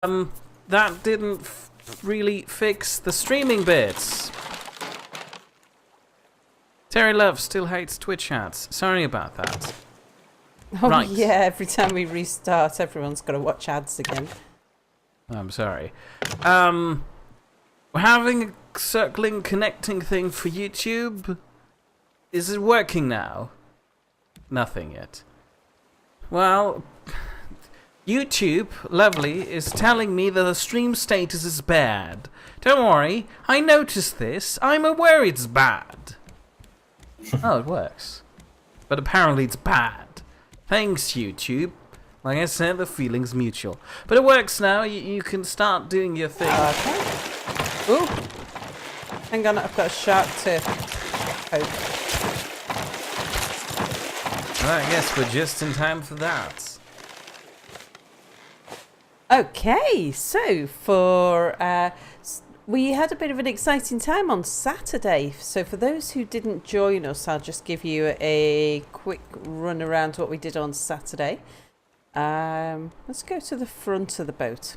That didn't really fix the streaming bits. Terry Love still hates Twitch ads. Sorry about that. Oh, right. Yeah, every time we restart, everyone's got to watch ads again. I'm sorry. We're having a circling connecting thing for YouTube. Is it working now? Nothing yet. Well, YouTube, lovely, is telling me that the stream status is bad. Don't worry, I noticed this. I'm aware it's bad. Oh, it works. But apparently it's bad. Thanks, YouTube. Like I said, the feeling's mutual. But it works now. You can start doing your thing. Okay. Ooh. Hang on, I've got a shark to poke. Well, I guess we're just in time for that. Okay, so we had a bit of an exciting time on Saturday. So for those who didn't join us, I'll just give you a quick run around what we did on Saturday. Let's go to the front of the boat.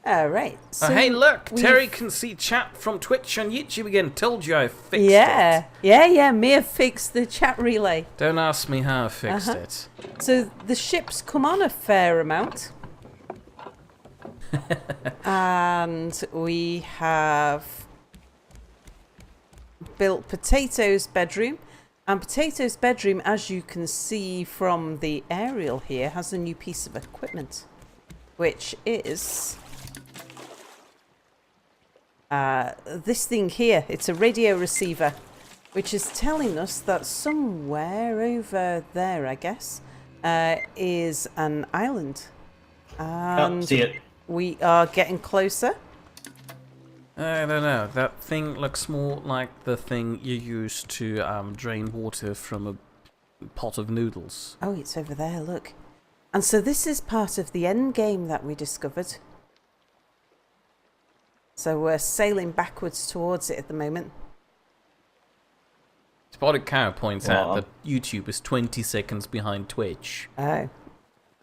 All right. So hey, look! Terry can see chat from Twitch and YouTube again. Told you I fixed it. Yeah. Mia fixed the chat relay. Don't ask me how I fixed it. So the ships come on a fair amount. And we have built Potato's bedroom. And Potato's bedroom, as you can see from the aerial here, has a new piece of equipment, which is this thing here. It's a radio receiver, which is telling us that somewhere over there, I guess, is an island. And see it. we are getting closer. I don't know. That thing looks more like the thing you use to drain water from a pot of noodles. Oh, it's over there, look. And so this is part of the end game that we discovered. So we're sailing backwards towards it at the moment. Spotted Cow points out that YouTube is 20 seconds behind Twitch. Oh.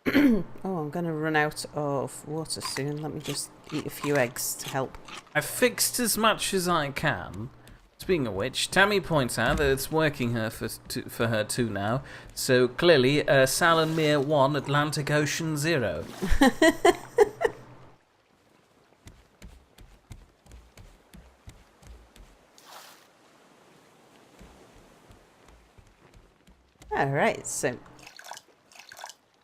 Oh, I'm going to run out of water soon. Let me just eat a few eggs to help. I fixed as much as I can. Speaking of which, Tammy points out that it's working for her too now. So clearly, Sal and Mia 1, Atlantic Ocean 0. Alright, so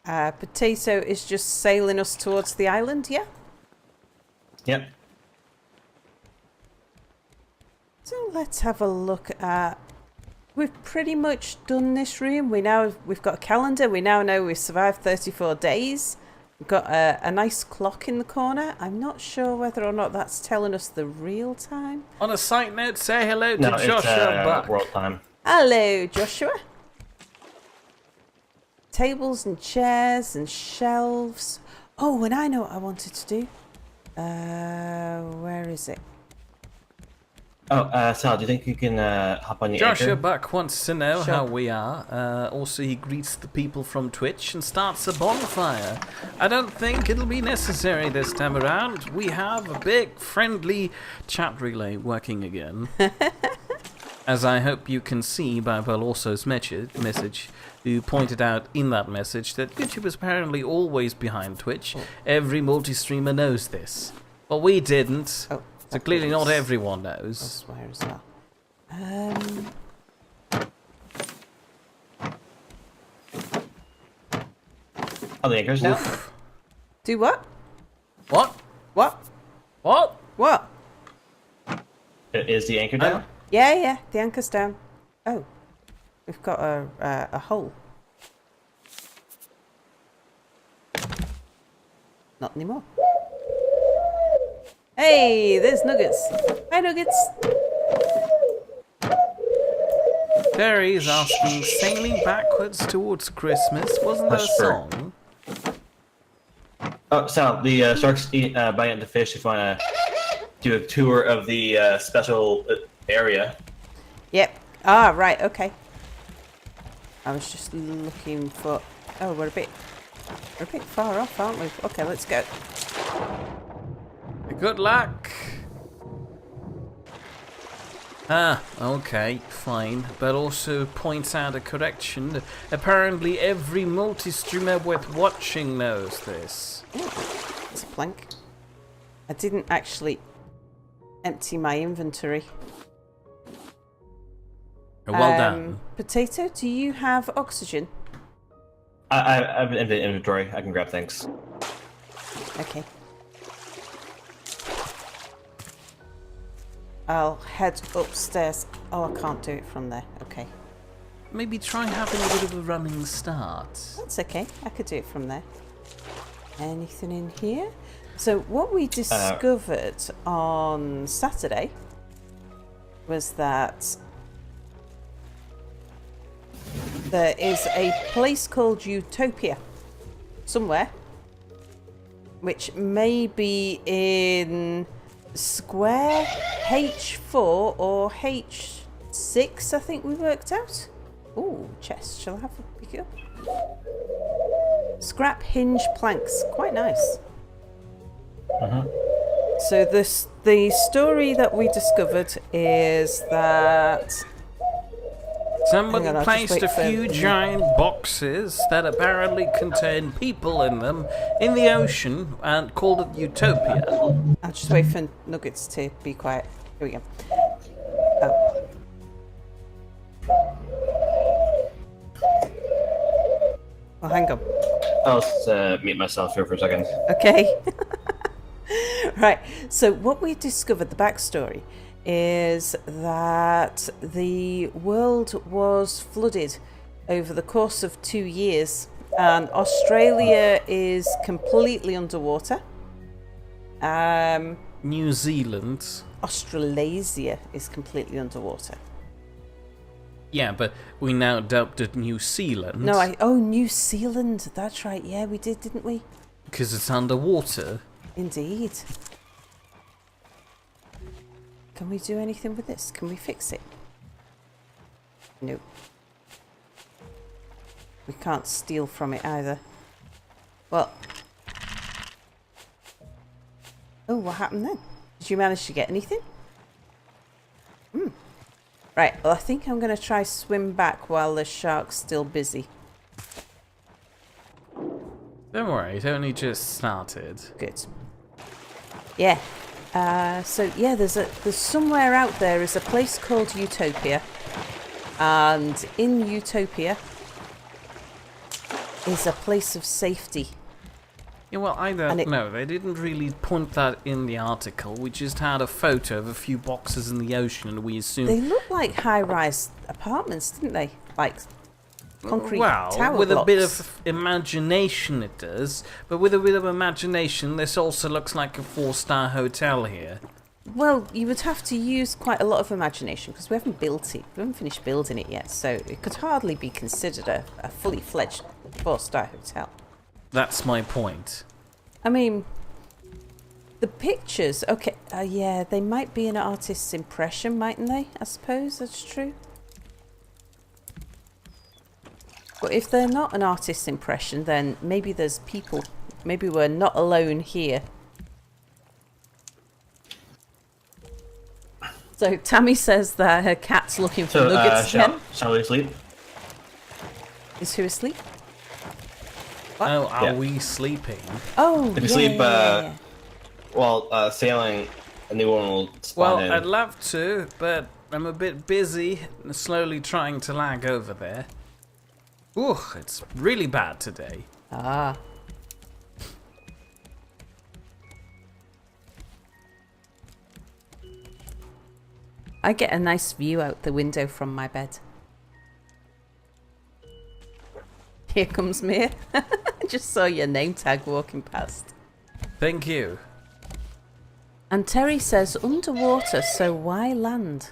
Potato is just sailing us towards the island, yeah? Yep. So let's have a look at... We've pretty much done this room. We've got a calendar. We now know we've survived 34 days. We've got a nice clock in the corner. I'm not sure whether or not that's telling us the real time. On a side note, say hello to No, Joshua Buck. it's world time. Hello, Joshua. Tables and chairs and shelves. Oh, and I know what I wanted to do. Where is it? Oh, Sal, do you think you can hop on the Joshua anchor? Buck wants to know Sure. how we are. Also, he greets the people from Twitch and starts a bonfire. I don't think it'll be necessary this time around. We have a big, friendly chat relay working again. As I hope you can see by Valorso's message, who pointed out in that message that YouTube is apparently always behind Twitch. Every multi-streamer knows this. But we didn't. Oh, So clearly not everyone knows. elsewhere as well. Oh, the anchor's down? Do what? What? What? What? What? Is the anchor down? Yeah, the anchor's down. Oh, we've got a hole. Not anymore. Hey, there's Nuggets. Hi, Nuggets. Terry's asking, sailing backwards towards Christmas. Wasn't that a That's fair. song? Oh, Sal, the shark's biting into fish if you want to do a tour of the special area. Yep. Ah, right, okay. I was just looking for... Oh, we're a bit We're a bit far off, aren't we? Okay, let's go. Good luck. Ah, okay, fine. But also points out a correction. Apparently every multi-streamer worth watching knows this. Oh, it's a plank. I didn't actually empty my inventory. Well done. Potato, do you have oxygen? I have an inventory. I can grab things. Okay. I'll head upstairs. Oh, I can't do it from there. Okay. Maybe try having a bit of a running start. That's okay. I could do it from there. Anything in here? So what we discovered on Saturday was that there is a place called Utopia somewhere, which may be in square H4 or H6, I think we worked out. Ooh, chest. Shall I have a pick it up? Scrap hinge planks. Quite nice. So the story that we discovered is that Somebody Hang on, I'll just placed wait a for- few giant boxes that apparently contain people in them in the ocean and called it Utopia. I'll just wait for Nuggets to be quiet. Here we go. Oh. Well, hang on. I'll just mute myself here for a second. Okay. Right. So what we discovered, the backstory, is that the world was flooded over the course of 2 years, and Australia is completely underwater. New Zealand. Australasia is completely underwater. Yeah, but we now dubbed it New Zealand. No, New Zealand. That's right. Yeah, we did, didn't we? Because it's underwater. Indeed. Can we do anything with this? Can we fix it? No. We can't steal from it either. Well. Oh, what happened then? Did you manage to get anything? Right, well I think I'm going to try swim back while the shark's still busy. Don't worry, it only just started. Good. Yeah. So yeah, there's somewhere out there is a place called Utopia, and in Utopia is a place of safety. Yeah, well, I don't And it- know. They didn't really point that in the article. We just had a photo of a few boxes in the ocean, and we assumed. They look like high-rise apartments, didn't they? Like concrete well, tower with blocks. a bit of imagination, it does. But with a bit of imagination, this also looks like a 4-star hotel here. Well, you would have to use quite a lot of imagination because we haven't built it. We haven't finished building it yet, so it could hardly be considered a fully fledged 4-star hotel. That's my point. I mean, the pictures, okay, yeah, they might be an artist's impression, mightn't they? I suppose that's true. But if they're not an artist's impression, then maybe there's people. Maybe we're not alone here. So Tammy says that her cat's looking for So, nuggets again. shall we sleep? Is who asleep? What? Oh, are Yeah. we sleeping? Oh, If you yeah, sleep, yeah, yeah. While sailing, a new one will spawn Well, in. I'd love to, but I'm a bit busy and slowly trying to lag over there. Ooh, it's really bad today. Ah. I get a nice view out the window from my bed. Here comes Mia. I just saw your name tag walking past. Thank you. And Terry says underwater, so why land?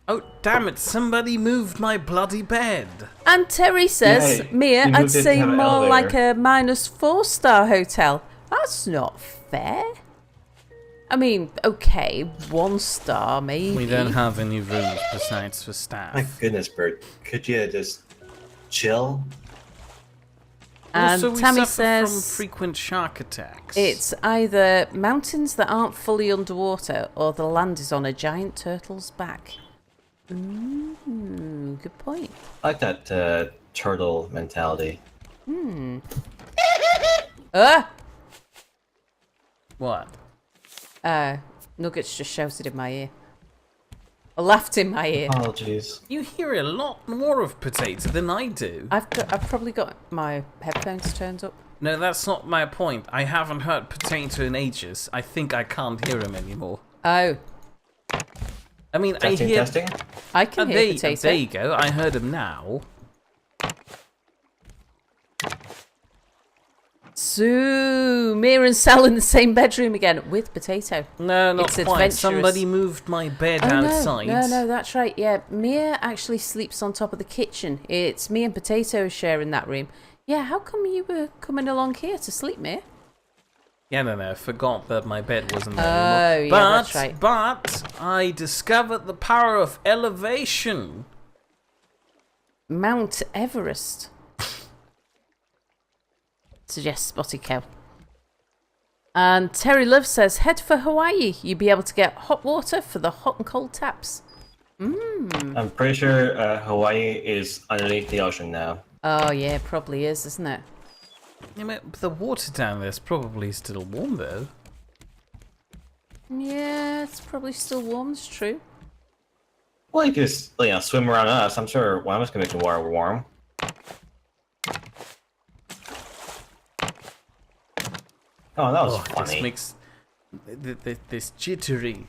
Oh, damn it, somebody moved my bloody bed. And Terry says, Yeah, Mia, you I'd moved it to say have an more like elevator. a -4-star hotel. That's not fair. I mean, okay, 1 star maybe. We don't have any rooms besides for My staff. goodness, Bert. Could you just chill? And Also, we Tammy suffer from says frequent shark attacks. it's either mountains that aren't fully underwater or the land is on a giant turtle's back. Good point. I like that turtle mentality. What? Nuggets just shouted in my ear. Or laughed in my ear. Apologies. You hear a lot more of Potato than I do. I've probably got my headphones turned up. No, that's not my point. I haven't heard Potato in ages. I think I can't hear him anymore. Oh, I mean, Testing, I hear. testing. I can hear Potato. There you go. I heard him now. So, Mia and Sal in the same bedroom again with Potato. No, not It's quite. adventurous. Somebody moved my bed Oh, outside. no, that's right. Yeah, Mia actually sleeps on top of the kitchen. It's me and Potato sharing that room. Yeah, how come you were coming along here to sleep, Mia? Yeah, no, forgot that my bed wasn't there Oh, anymore. yeah, that's right. But I discovered the power of elevation. Mount Everest. Suggests Spotty Cow. And Terry Love says, head for Hawaii. You'll be able to get hot water for the hot and cold taps. I'm pretty sure Hawaii is underneath the ocean now. Oh, yeah, probably is, isn't it? Yeah, but the water down there's probably still warm, though. Yeah, it's probably still warm, it's true. Well, you can just swim around us. I'm sure one of us can make the water warm. Oh, that was funny. This makes this jittery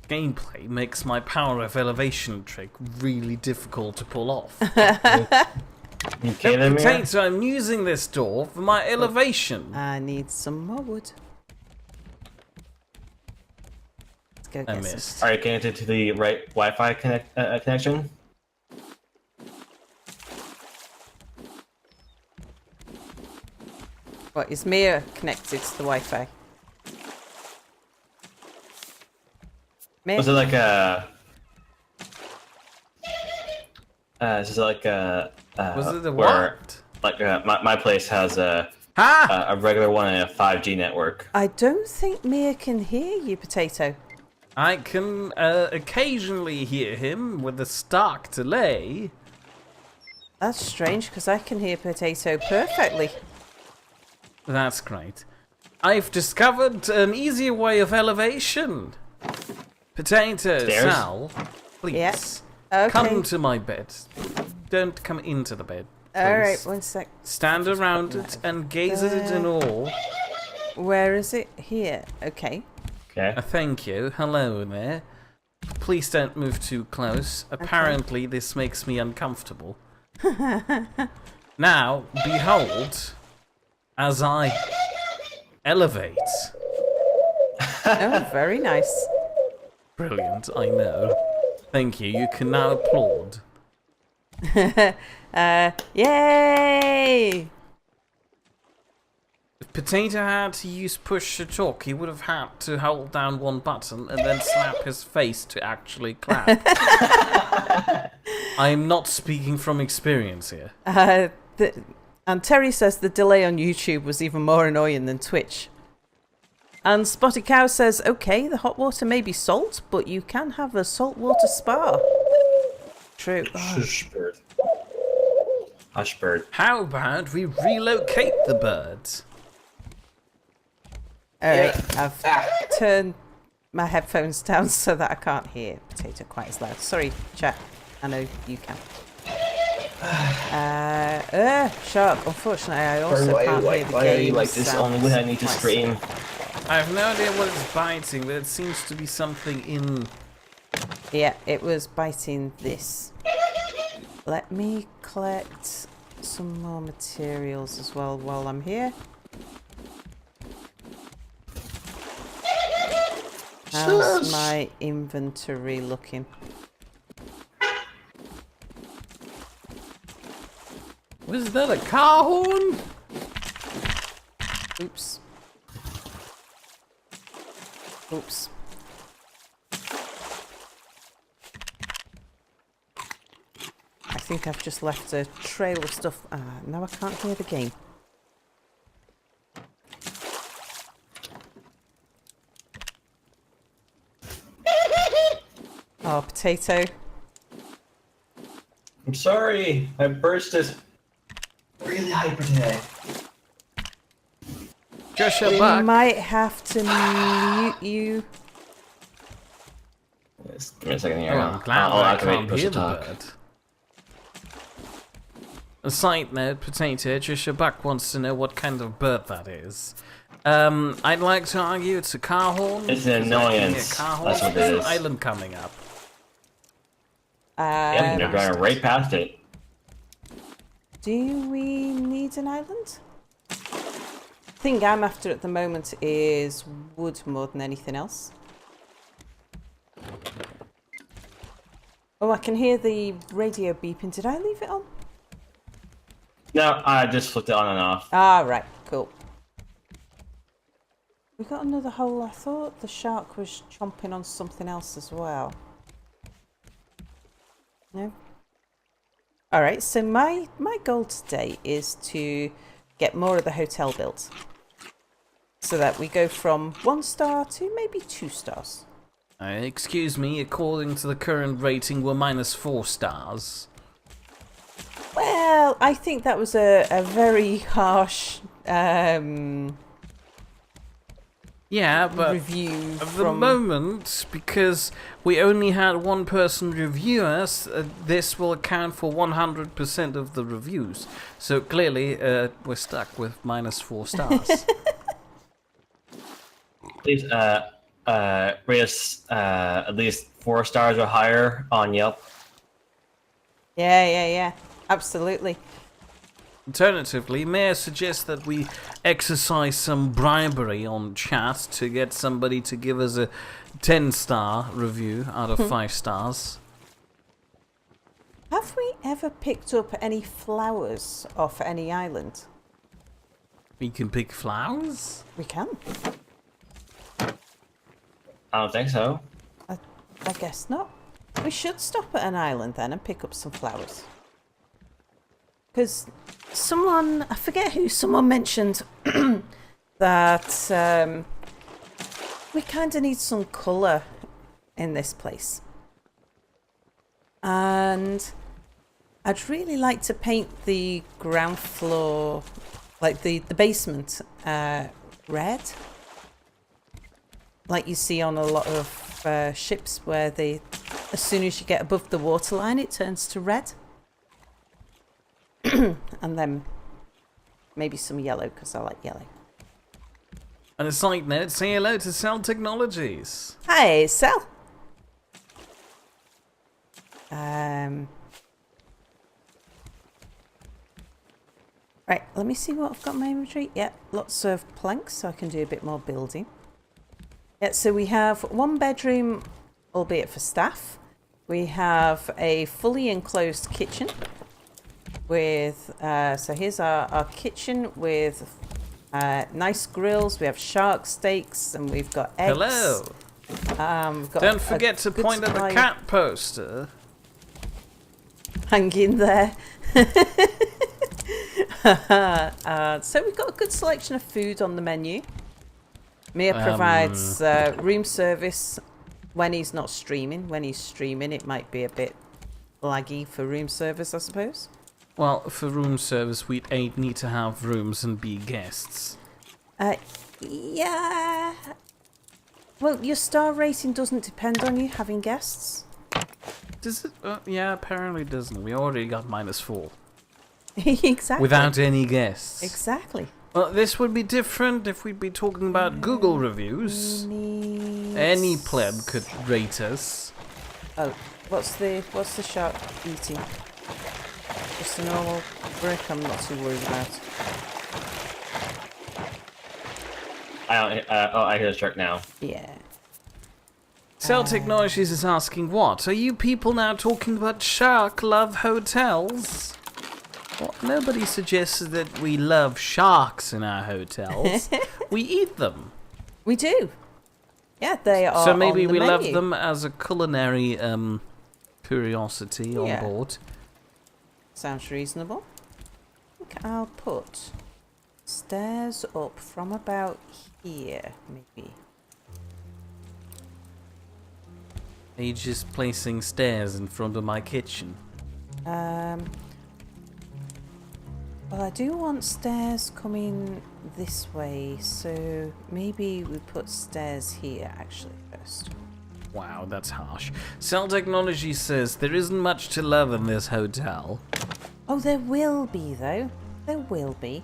gameplay makes my power of elevation trick really difficult to pull off. You kidding me? Potato, I'm using this door for my elevation. I need some more wood. Let's go I get some. missed. Are you connected to the right Wi-Fi connection? What, is Mia connected to the Wi-Fi? Mia? Was it like a? Is it like a? Was it the where, what? Like my place has a regular one and a 5G network. I don't think Mia can hear you, Potato. I can occasionally hear him with a stark delay. That's strange, because I can hear Potato perfectly. That's great. I've discovered an easier way of elevation. Potato, Stairs? Sal, please. Yes. Okay. Come to my bed. Don't come into the bed. Please. Alright, one sec. Stand around it and gaze at it in awe. Where is it? Here. Okay. Okay. Thank you. Hello there. Please don't move too close. Apparently, this makes me uncomfortable. Now, behold, as I elevate. Oh, very nice. Brilliant, I know. Thank you. You can now applaud. Yay! If Potato had to use push to talk, he would have had to hold down one button and then slap his face to actually clap. I'm not speaking from experience here. And Terry says the delay on YouTube was even more annoying than Twitch. And Spotty Cow says, okay, the hot water may be salt, but you can have a saltwater spa. True. Hush bird. Hush bird. How about we relocate the birds? Alright, I've turned my headphones down so that I can't hear Potato quite as loud. Sorry, chat. I know you can. Shark. Unfortunately, I also can't hear the Why are you game like this? sounds Only when I need to quite scream. I have no idea what it's biting, but it seems to be something in... Yeah, it was biting this. Let me collect some more materials as well while I'm here. How's my inventory looking? Was that a car horn? Oops. Oops. I think I've just left a trail of stuff. Now I can't hear the game. Oh, potato. I'm sorry. My burst is really hyper today. Joshua We Buck. might have to mute you. Just give me a second here. Oh, I'm glad I'll I activate can't push hear to the talk. bird. A side note, Potato, Joshua Buck wants to know what kind of bird that is. I'd like to argue it's a car horn. It's an 'cause I can hear annoyance. car horns. That's what it There's an is. island coming up. Yep, you're driving right past it. Do we need an island? Thing I'm after at the moment is wood more than anything else. Oh, I can hear the radio beeping. Did I leave it on? No, I just flipped it on and off. Ah, right. Cool. We got another hole. I thought the shark was chomping on something else as well. No? Alright, so my goal today is to get more of the hotel built. So that we go from 1 star to maybe 2 stars. Excuse me, according to the current rating, we're -4 stars. Well, I think that was a very harsh Yeah, but review at the from... moment, because we only had one person review us, this will account for 100% of the reviews. So clearly, we're stuck with -4 stars. Please, rate us at least 4 stars or higher on Yelp. Yeah. Absolutely. Alternatively, may I suggest that we exercise some bribery on chat to get somebody to give us a 10-star review out of 5 stars? Have we ever picked up any flowers off any island? We can pick flowers? We can. I don't think so. I guess not. We should stop at an island then and pick up some flowers. Because someone, I forget who, someone mentioned that we kind of need some colour in this place. And I'd really like to paint the ground floor, like the basement, red. Like you see on a lot of ships where they, as soon as you get above the waterline, it turns to red. And then maybe some yellow, because I like yellow. And a side note, say hello to Cell Technologies. Hi, Sal. Right, let me see what I've got in my inventory. Yeah, lots of planks, so I can do a bit more building. Yeah, so we have 1 bedroom, albeit for staff. We have a fully enclosed kitchen with, so here's our kitchen with nice grills. We have shark steaks and we've got eggs. Hello. We've got Don't forget to good point at the supply cat poster. hanging there. So we've got a good selection of food on the menu. Mia provides room service when he's not streaming. When he's streaming, it might be a bit laggy for room service, I suppose. Well, for room service, we'd A, need to have rooms and B, guests. Yeah. Well, your star rating doesn't depend on you having guests. Does it? Yeah, apparently it doesn't. We already got -4. Exactly. Without any guests. Exactly. Well, this would be different if we'd be talking about Google reviews. Any pleb could rate us. Oh, what's the shark eating? Just a normal brick. I'm not too worried about. I hear the shark now. Yeah. Cell Technologies is asking, what? Are you people now talking about shark love hotels? Well, nobody suggested that we love sharks in our hotels. We eat them. We do. Yeah, they are. So maybe on the we love menu. them as a culinary curiosity on Yeah. board. Sounds reasonable. I think I'll put stairs up from about here, maybe. Are you just placing stairs in front of my kitchen? Well, I do want stairs coming this way, so maybe we put stairs here actually first. Wow, that's harsh. Cell Technology says there isn't much to love in this hotel. Oh, there will be, though. There will be.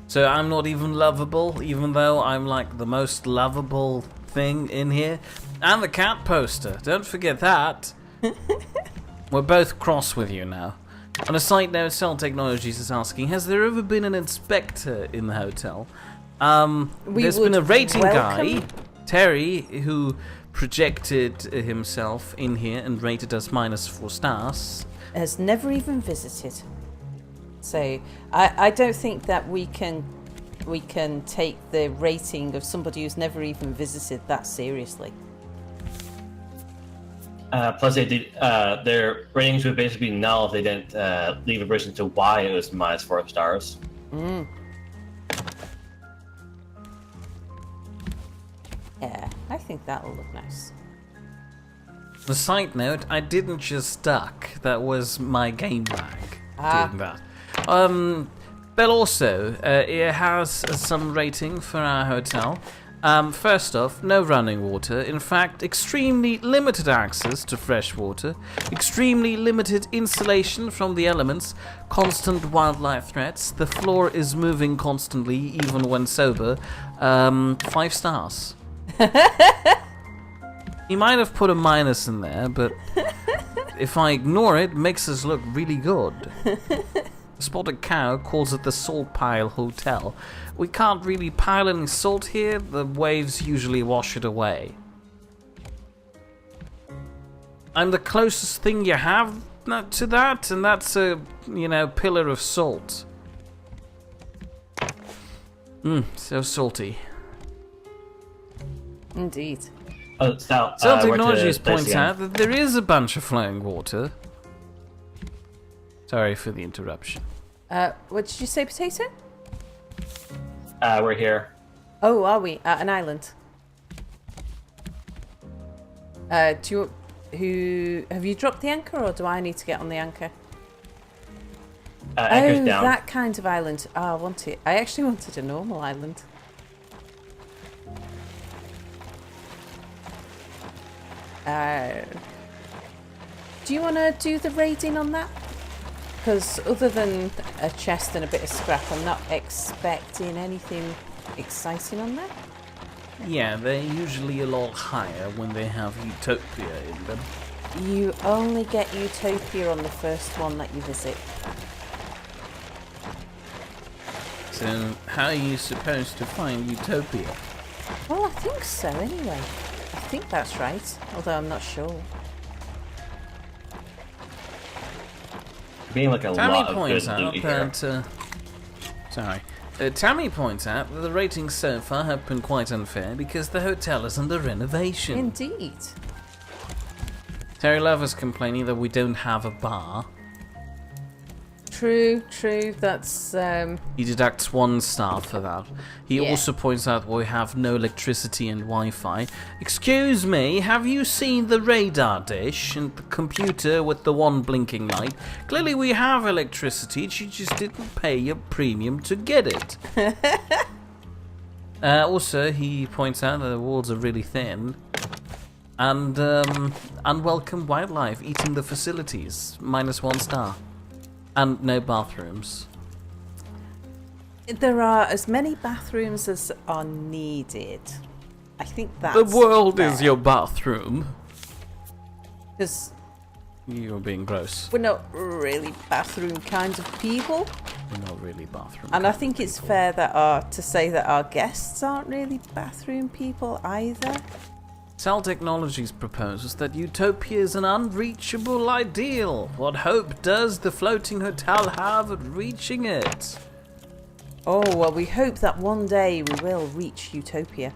So I'm not even lovable, even though I'm like the most lovable thing in here? And the cat poster, don't forget that. We're both cross with you now. On a side note, Cell Technologies is asking, has there ever been an inspector in the hotel? There's been a rating guy, Terry, who projected himself in here and rated us -4 stars. Has never even visited. So I don't think that we can take the rating of somebody who's never even visited that seriously. Plus, they did, their ratings would basically be null if they didn't leave a reason to why it was -4 stars. Yeah, I think that'll look nice. The side note, I didn't just duck. That was my game lag doing that. But also, it has some rating for our hotel. First off, no running water. In fact, extremely limited access to fresh water. Extremely limited insulation from the elements. Constant wildlife threats. The floor is moving constantly, even when sober. 5 stars. He might have put a minus in there, but if I ignore it, it makes us look really good. Spotted Cow calls it the Salt Pile Hotel. We can't really pile any salt here, the waves usually wash it away. I'm the closest thing you have to that, and that's a, pillar of salt. So salty. Indeed. Cell Technologies points out that there is a bunch of flowing water. Sorry for the interruption. What did you say, Potato? We're here. Oh, are we at an island? Have you dropped the anchor, or do I need to get on the anchor? Anchor's down. That kind of island. I want it. I actually wanted a normal island. Do you want to do the raiding on that? Because other than a chest and a bit of scrap, I'm not expecting anything exciting on there. Yeah, they're usually a lot higher when they have Utopia in them. You only get Utopia on the first one that you visit. So, how are you supposed to find Utopia? Well, I think so anyway. I think that's right, although I'm not sure. Being like a Tammy lot of points good out loot here. that Tammy points out that the ratings so far have been quite unfair because the hotel is under renovation. Indeed. Terry Love is complaining that we don't have a bar. True. That's He deducts 1 star for that. He also points out we have no electricity and Wi-Fi. Excuse me, have you seen the radar dish and the computer with the one blinking light? Clearly we have electricity, you just didn't pay a premium to get it. Also, he points out that the walls are really thin. And unwelcome wildlife eating the facilities. -1 star. And no bathrooms. there are as many bathrooms as are needed. I think that's The world fair. is your bathroom. Because You're being gross. we're not really bathroom kind of people, We're not really bathroom. and I think it's fair to say that our guests aren't really bathroom people either. Cell Technologies proposes that Utopia is an unreachable ideal. What hope does the floating hotel have at reaching it? Oh, well, we hope that one day we will reach Utopia.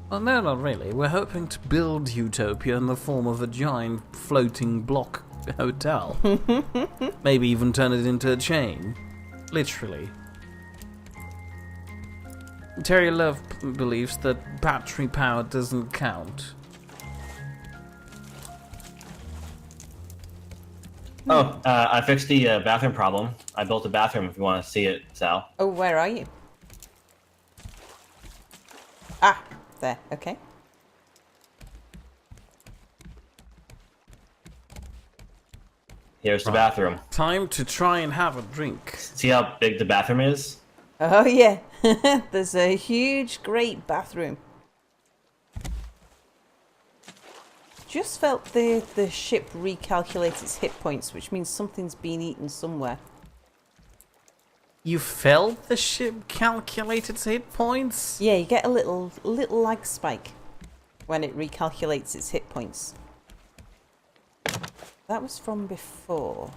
Well, no, not really. We're hoping to build Utopia in the form of a giant floating block hotel. Maybe even turn it into a chain. Literally. Terry Love believes that battery power doesn't count. Oh, I fixed the bathroom problem. I built a bathroom if you want to see it, Sal. Oh, where are you? Ah, there. Okay. Here's the Right. bathroom. Time to try and have a drink. See how big the bathroom is? Oh yeah, there's a huge, great bathroom. Just felt the ship recalculate its hit points, which means something's been eaten somewhere. You felt the ship calculate its hit points? Yeah, you get a little lag spike when it recalculates its hit points. That was from before.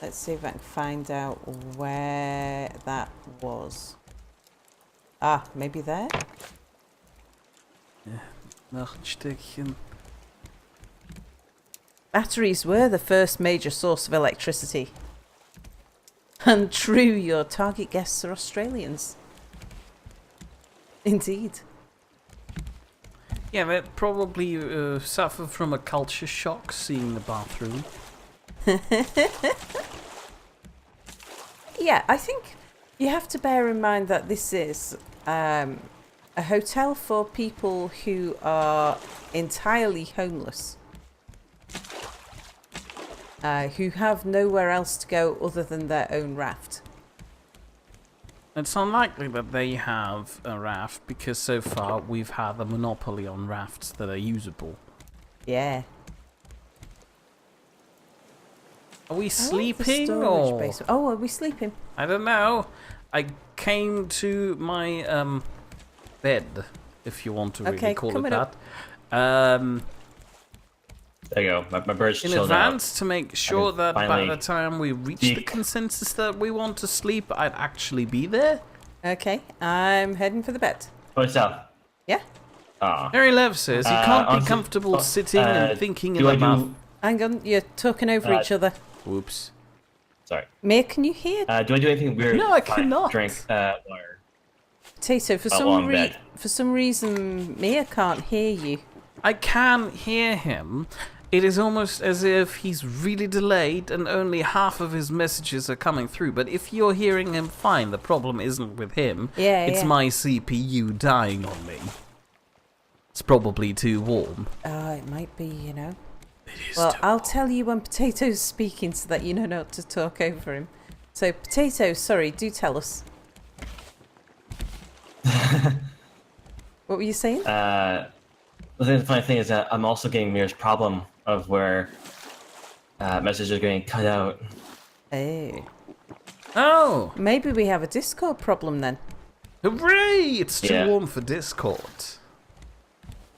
Let's see if I can find out where that was. Ah, maybe there? Noch ein Stückchen. Batteries were the first major source of electricity. And true, your target guests are Australians. Indeed. Yeah, they probably suffer from a culture shock seeing the bathroom. Yeah, I think you have to bear in mind that this is a hotel for people who are entirely homeless. Who have nowhere else to go other than their own raft. It's unlikely that they have a raft because so far we've had a monopoly on rafts that are usable. Yeah. Are we I like the sleeping storage or? base. Oh, are we sleeping? I don't know. I came to my bed, if you want to really Okay, call it coming that. up. There you go. My bird's In chilled out. advance to make sure that by finally the time we reach the peek. consensus that we want to sleep, I'd actually be there. Okay, I'm heading for the bed. Oh, Sal. Yeah? Aw. Harry Lev says you can't be honestly- comfortable sitting and thinking in do the I bath. do? Hang on, you're talking over each other. Whoops. Sorry. Mia, can you hear? Do I do anything weird? No, I if cannot. Drink water. Potato, for while I'm in bed. for some reason, Mia can't hear you. I can hear him. It is almost as if he's really delayed and only half of his messages are coming through. But if you're hearing him fine, the problem isn't with him. Yeah, It's yeah. my CPU dying on me. It's probably too warm. Oh, it might be, you know. It is Well, too I'll warm. tell you when Potato's speaking so that you know not to talk over him. So, Potato, sorry, do tell us. What were you saying? The funny thing is that I'm also getting Mir's problem of where messages are getting cut out. Oh. Oh! Maybe we have a Discord problem then. Hooray! It's too Yeah. warm for Discord.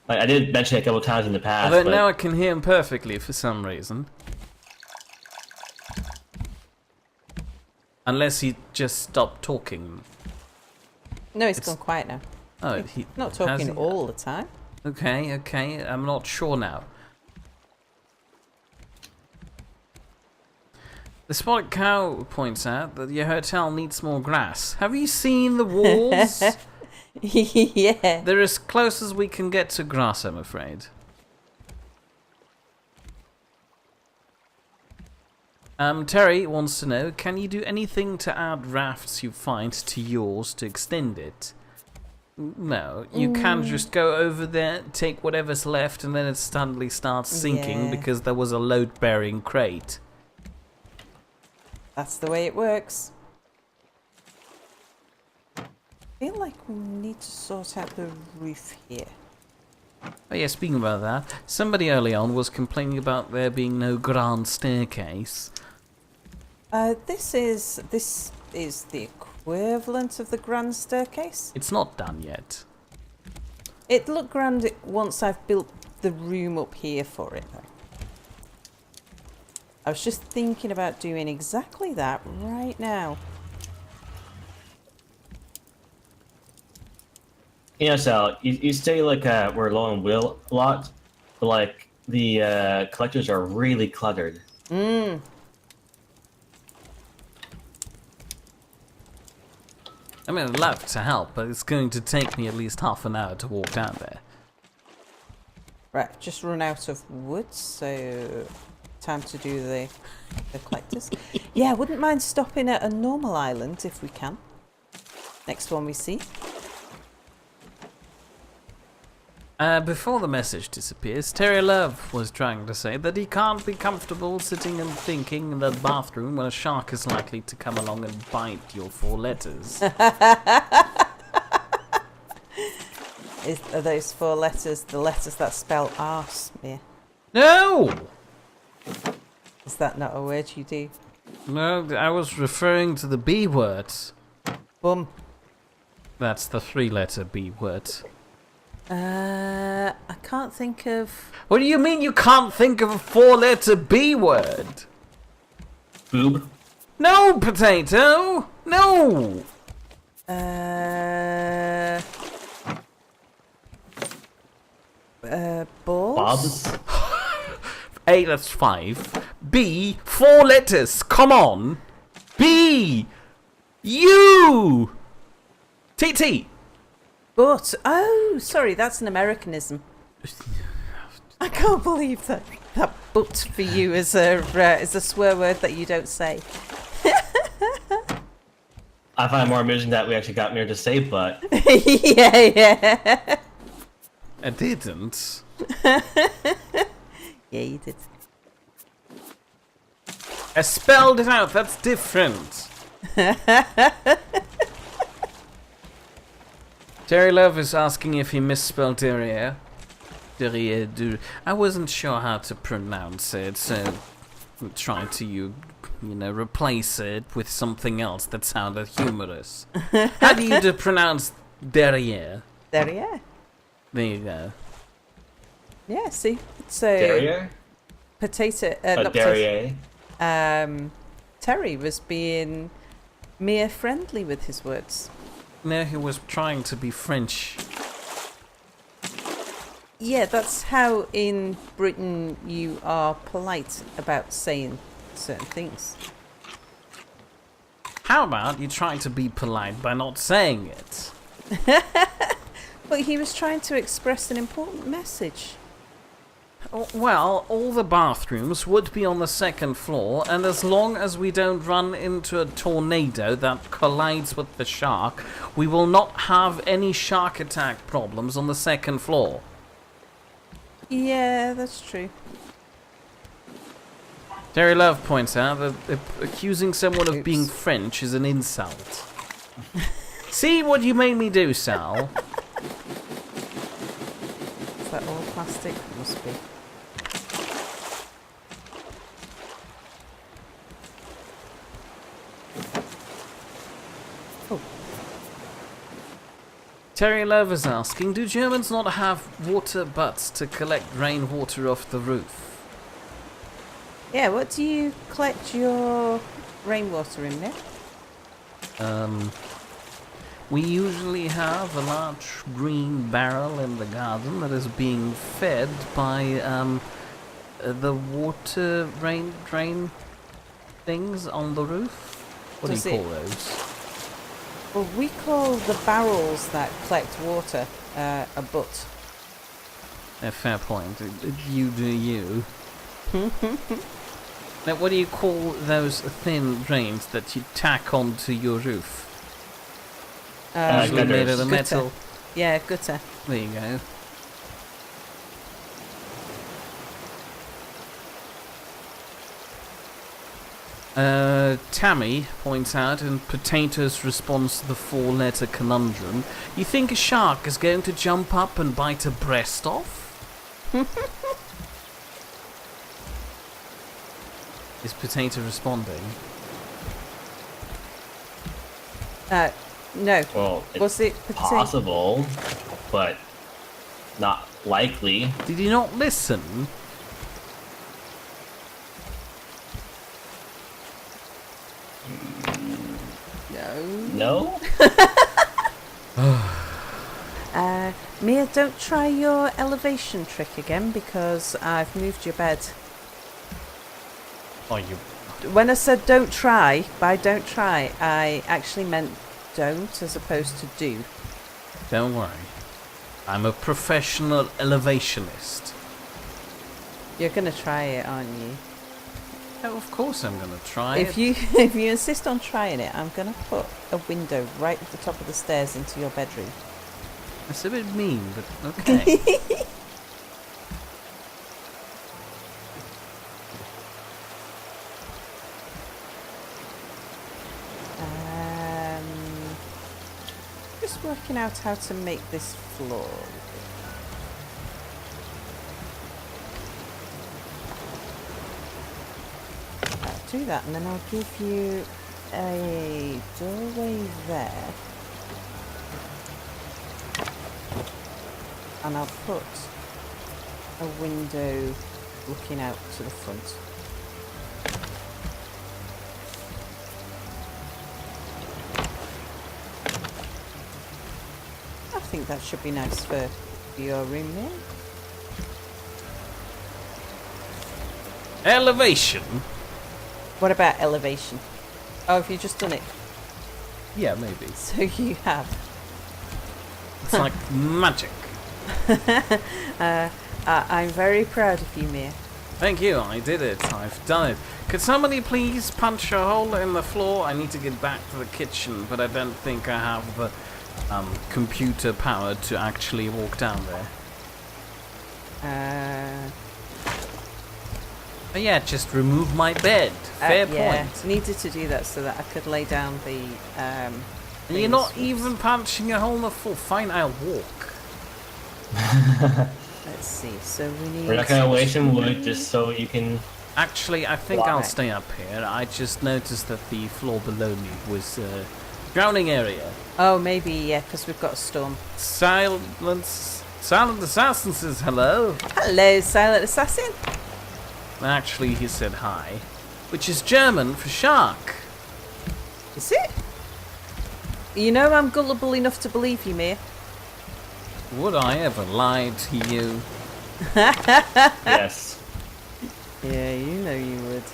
Like, I did mention it a couple times in the past, Although but now I can hear him perfectly for some reason. Unless he just stopped talking. No, it's It's- gone quiet now. Oh, he Not has talking he? all the time. Okay, okay. I'm not sure now. The Spotted Cow points out that your hotel needs more grass. Have you seen the walls? Yeah. They're as close as we can get to grass, I'm afraid. Terry wants to know, can you do anything to add rafts you find to yours to extend it? No, you can just go over there, take whatever's left, and then it suddenly starts sinking Yeah. because there was a load-bearing crate. That's the way it works. I feel like we need to sort out the roof here. Oh yeah, speaking about that, somebody early on was complaining about there being no grand staircase. This is the equivalent of the grand staircase. It's not done yet. It looked grand once I've built the room up here for it, though. I was just thinking about doing exactly that right now. you know, Sal, you say like we're low on will a lot, but like the collectors are really cluttered. Mmm. I mean, I'd love to help, but it's going to take me at least half an hour to walk down there. Right, I've just run out of wood, so time to do the collectors. Yeah, I wouldn't mind stopping at a normal island if we can. Next one we see. Before the message disappears, Terry Love was trying to say that he can't be comfortable sitting and thinking in the bathroom when a shark is likely to come along and bite your 4 letters. Are those 4 letters the letters that spell arse? Yeah. No! Is that not a word you do? No, I was referring to the B word. Bum. That's the 3-letter B word. I can't think of... What do you mean you can't think of a 4-letter B word? Boob. No, Potato! No! Balls? Bobs. A, that's 5. B, 4 letters. Come on. B. U. TT. But, oh, sorry, that's an Americanism. I can't believe that but for you is a swear word that you don't say. I find it more amusing that we actually got Mir to say but. yeah. I didn't. Yeah, you did. I spelled it out. That's different. Terry Love is asking if he misspelled derriere. Derriere. I wasn't sure how to pronounce it, so I tried to, replace it with something else that sounded humorous. How do you pronounce derriere? Derriere. There you go. Yeah, see? So, Derriere? potato... not Derriere. potato. Terry was being mere friendly with his words. No, he was trying to be French. Yeah, that's how in Britain you are polite about saying certain things. How about you try to be polite by not saying it? But he was trying to express an important message. Well, all the bathrooms would be on the 2nd floor, and as long as we don't run into a tornado that collides with the shark, we will not have any shark attack problems on the 2nd floor. Yeah, that's true. Terry Love points out that accusing someone of being French is an insult. See what you made me do, Sal? Is that all plastic? Must be. Oh. Terry Love is asking, do Germans not have water butts to collect rainwater off the roof? Yeah, what do you collect your rainwater in there? We usually have a large green barrel in the garden that is being fed by the water drain things on the roof. What do you call those? Well, we call the barrels that collect water a butt. Fair point. You do you. Now, what do you call those thin drains that you tack onto your roof? Usually made of the metal. Yeah, gutter. There you go. Tammy points out in Potato's response to the 4-letter conundrum, you think a shark is going to jump up and bite a breast off? Is Potato responding? No. Well, it's Was it possible, but not likely. Did you not listen? No? Mia, don't try your elevation trick again because I've moved your bed. Oh, you... When I said don't try, by don't try, I actually meant don't as opposed to do. Don't worry. I'm a professional elevationist. You're gonna try it, aren't you? Oh, of course I'm gonna try If it. you if you insist on trying it, I'm gonna put a window right at the top of the stairs into your bedroom. It's a bit mean, but okay. Just working out how to make this floor. I'll do that, and then I'll give you a doorway there. And I'll put a window looking out to the front. I think that should be nice for your room there. Elevation? What about elevation? Oh, have you just done it? Yeah, maybe. So you have. It's like magic. I'm very proud of you, Mia. Thank you, I did it. I've done it. Could somebody please punch a hole in the floor? I need to get back to the kitchen, but I don't think I have the computer power to actually walk down there. But yeah, just remove my bed. Fair yeah, point. needed to do that so that I could lay down the. And you're not even punching a hole in the floor. Fine, I'll walk. Let's see. So we need. We're not gonna waste some wood just so you can. Actually, I think I'll stay up here. I just noticed that the floor below me was drowning area. Oh, maybe yeah, because we've got a storm. Silent assassin says hello. Hello, silent assassin. Actually, he said hi, which is German for shark. Is it? You know I'm gullible enough to believe you, Mia. Would I ever lie to you? Yes. Yeah, you know you would.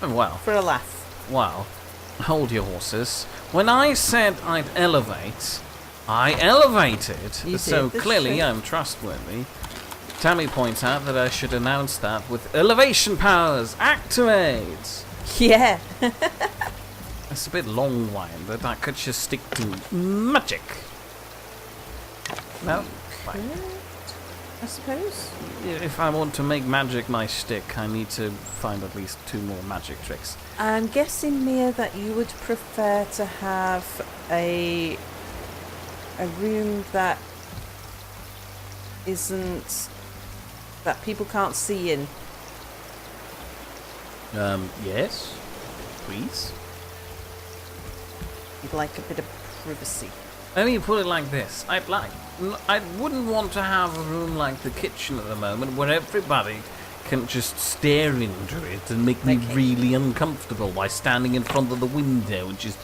Oh, well, For a laugh. well, hold your horses. When I said I'd elevate, I elevated. You So did, that's clearly true. I'm trustworthy. Tammy points out that I should announce that with elevation powers activate. Yeah. It's a bit long-winded. I could just stick to magic. No? Fine. I suppose. If I want to make magic my stick, I need to find at least 2 more magic tricks. I'm guessing, Mia, that you would prefer to have a room that isn't that people can't see in. Yes? Please? You'd like a bit of privacy. Let me put it like this. I wouldn't want to have a room like the kitchen at the moment where everybody can just stare into it and make me Okay. really uncomfortable by standing in front of the window and just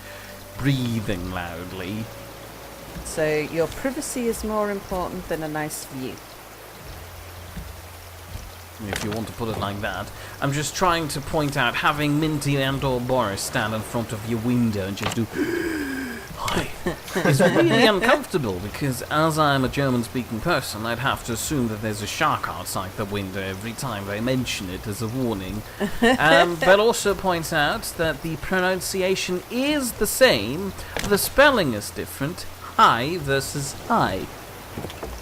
breathing loudly. So your privacy is more important than a nice view. If you want to put it like that. I'm just trying to point out having Minty and or Boris stand in front of your window and just do hi. It's really uncomfortable because as I'm a German speaking person, I'd have to assume that there's a shark outside the window every time they mention it as a warning. But also points out that the pronunciation is the same, the spelling is different. Hi versus I.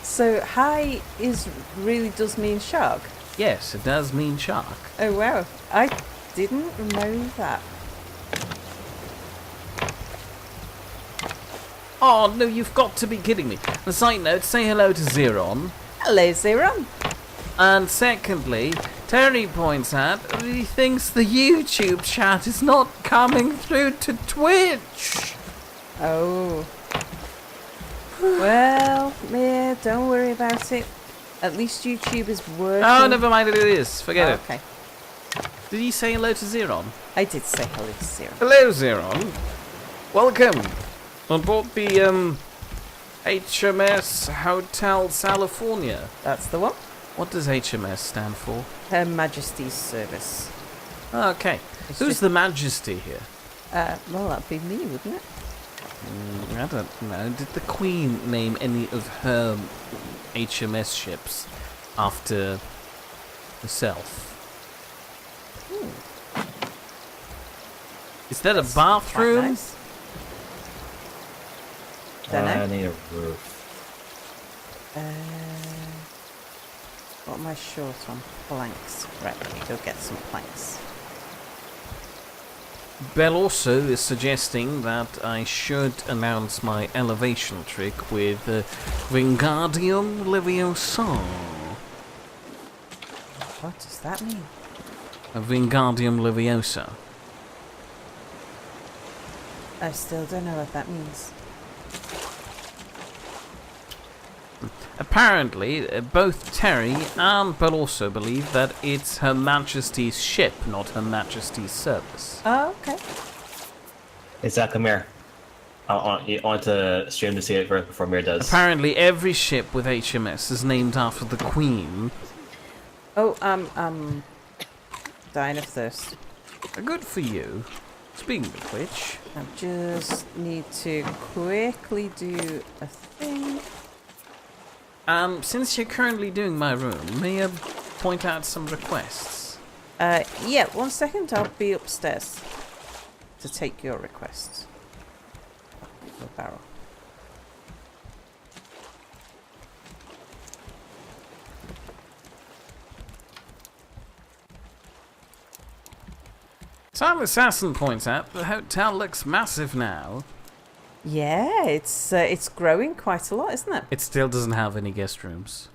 So hi is really does mean shark. Yes, it does mean shark. Oh wow, I didn't know that. Oh no, you've got to be kidding me. On a side note, say hello to Zeron. Hello, Zeron. And secondly, Terry points out that he thinks the YouTube chat is not coming through to Twitch. Oh. Well, Mia, don't worry about it. At least YouTube is working. Oh, never mind, it is. Forget it. Okay. Did you say hello to Zeron? I did say hello to Zeron. Hello, Zeron. Welcome on board the HMS Hotel California. That's the one. What does HMS stand for? Her Majesty's Service. Okay. It's Who's just- the Majesty here? Well, that'd be me, wouldn't it? I don't know. Did the Queen name any of her HMS ships after herself. Ooh, Is that a quite bathroom? nice. Don't know. I need a roof. What am I short on? Planks. Right, go get some planks. Bell also is suggesting that I should announce my elevation trick with Wingardium Leviosa. What does that mean? A Wingardium Leviosa. I still don't know what that means. Apparently, both Terry and Bell also believe that it's Her Majesty's ship, not Her Majesty's service. Oh, okay. Hey, Zach, come here. I want to stream to see it first before Mir does. Apparently, every ship with HMS is named after the Queen. Oh, dying of thirst. Good for you. Speaking of which, I just need to quickly do a thing. since you're currently doing my room, may I point out some requests? Yeah, 1 second, I'll be upstairs to take your requests. The barrel. Sam Assassin points out the hotel looks massive now. Yeah, it's growing quite a lot, isn't it? It still doesn't have any guest rooms.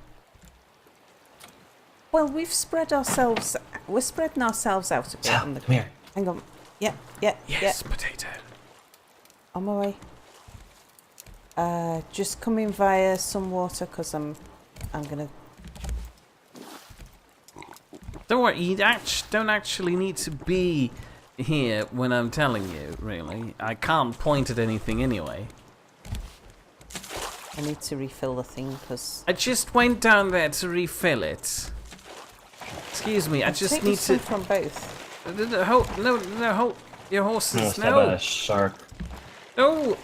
Well, we're spreading ourselves out a bit. Sal, on the, come here. hang on. Yeah, yeah, Yes, yeah. potato. On my way. Just coming via some water because I'm gonna. Don't worry, you don't actually need to be here when I'm telling you, really. I can't point at anything anyway. I need to refill the thing because. I just went down there to refill it. Excuse me, I just need to... from both. No, your horses, Must have no. a shark. No!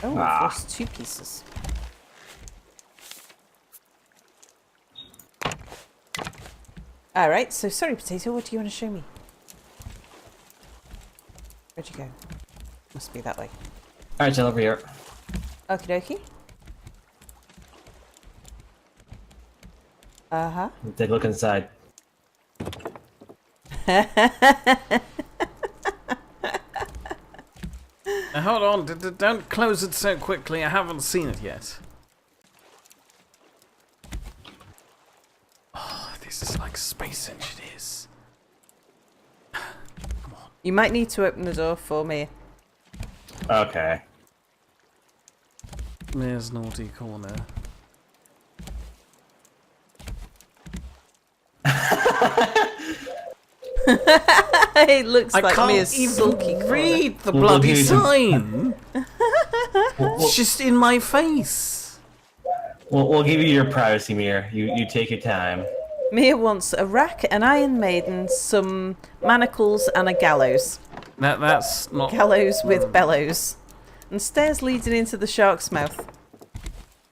Oh, Ah. I've lost 2 pieces. Alright, so sorry, Potato, what do you want to show me? Where'd you go? Must be that way. Alright, Jill, over here. Okie dokie. Uh-huh. Take a look inside. Now, hold on, don't close it so quickly, I haven't seen it yet. Oh, this is like Space Engineers. Come on. You might need to open the door for me. Okay. There's Naughty Corner. It looks I like can't me as sulky even corner. read the Well, bloody you- sign. We'll, It's just in my face. we'll give you your privacy, Mir. You take your time. Mia wants a rack, an Iron Maiden, some manacles, and a gallows. That's not... Gallows with bellows. And stairs leading into the shark's mouth.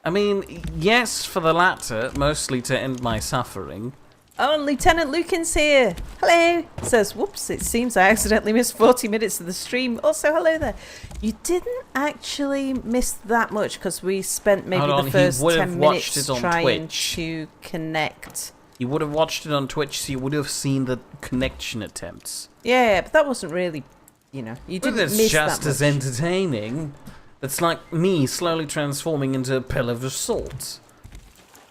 I mean, yes, for the latter, mostly to end my suffering. Oh, Lieutenant Lucan's here. Hello. Says, whoops, it seems I accidentally missed 40 minutes of the stream. Also, hello there. You didn't actually miss that much because we spent maybe Hold on, the he first would have 10 watched minutes it on trying Twitch. to connect. You would have watched it on Twitch, so you would have seen the connection attempts. Yeah, but that wasn't really, you But didn't it's miss just that as much. entertaining. It's like me slowly transforming into a pillar of salt.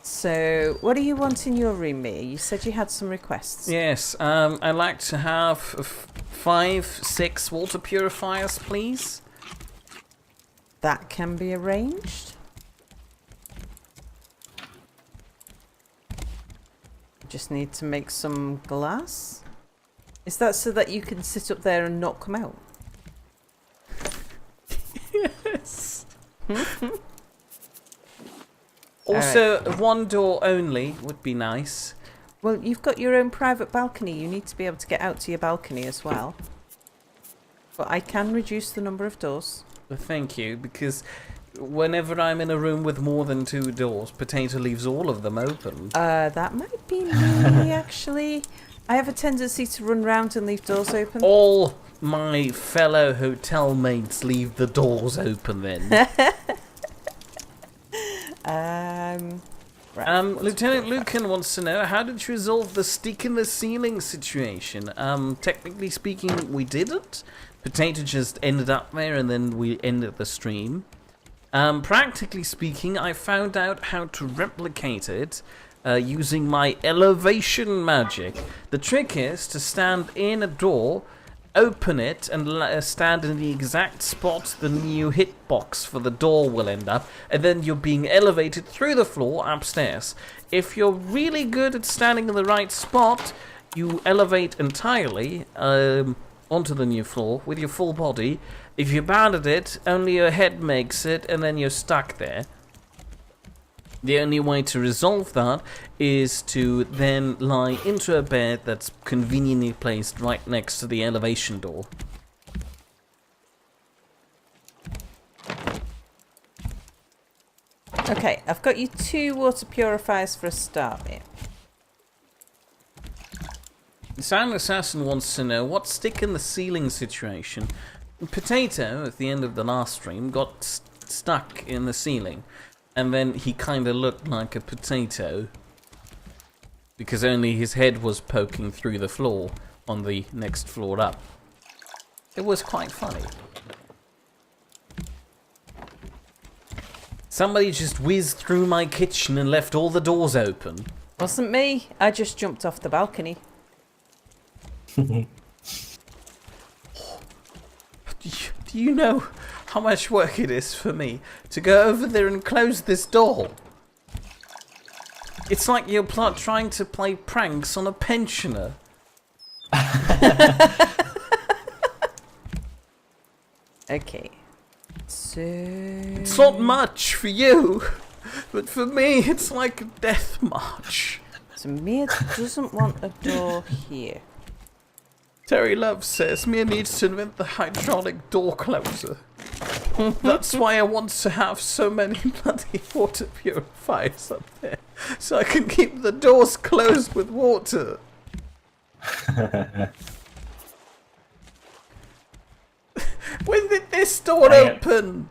So, what do you want in your room, Mia? You said you had some requests. Yes, I'd like to have 5-6 water purifiers, please. That can be arranged. Just need to make some glass. Is that so that you can sit up there and not come out? Yes. Also, one door only would be nice. Well, you've got your own private balcony. You need to be able to get out to your balcony as well. But I can reduce the number of doors. Well, thank you, because whenever I'm in a room with more than 2 doors, Potato leaves all of them open. That might be me, actually. I have a tendency to run round and leave doors open. All my fellow hotel mates leave the doors open then. Right. Lieutenant Lucan wants to know, how did you resolve the stick in the ceiling situation? Technically speaking, we didn't. Potato just ended up there and then we ended the stream. Practically speaking, I found out how to replicate it using my elevation magic. The trick is to stand in a door, open it, and stand in the exact spot the new hitbox for the door will end up, and then you're being elevated through the floor upstairs. If you're really good at standing in the right spot, you elevate entirely onto the new floor with your full body. If you're bad at it, only your head makes it, and then you're stuck there. The only way to resolve that is to then lie into a bed that's conveniently placed right next to the elevation door. Okay, I've got you 2 water purifiers for a start here. The Silent Assassin wants to know, what stick in the ceiling situation? Potato, at the end of the last stream, got stuck in the ceiling. And then he kind of looked like a potato. Because only his head was poking through the floor on the next floor up. It was quite funny. Somebody just whizzed through my kitchen and left all the doors open. Wasn't me. I just jumped off the balcony. Do you know how much work it is for me to go over there and close this door? It's like you're trying to play pranks on a pensioner. Okay. So... It's not much for you, but for me it's like a death march. So Mia doesn't want a door here. Terry Love says Mia needs to invent the hydraulic door closer. That's why I want to have so many bloody water purifiers up there, so I can keep the doors closed with water. When did this door open?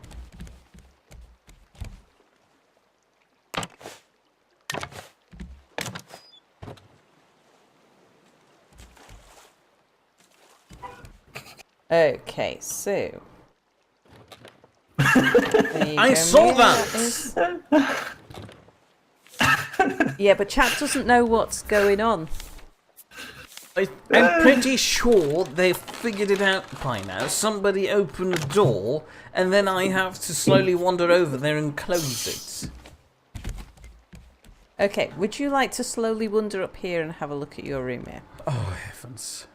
Okay, so... I saw that! Yeah, but chat doesn't know what's going on. I'm pretty sure they've figured it out by now. Somebody opened a door, and then I have to slowly wander over there and close it. Okay, would you like to slowly wander up here and have a look at your room here? Oh, heavens.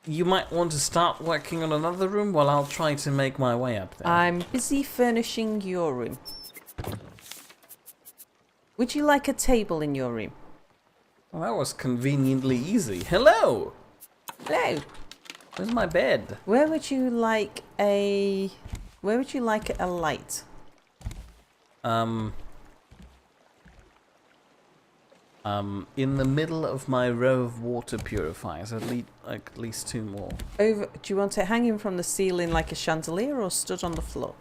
You might want to start working on another room while I'll try to make my way up there. I'm busy furnishing your room. Would you like a table in your room? Well, that was conveniently easy. Hello! Hello. Where's my bed? Where would you like a light? In the middle of my row of water purifiers, at least 2 more. Do you want it hanging from the ceiling like a chandelier or stood on the floor?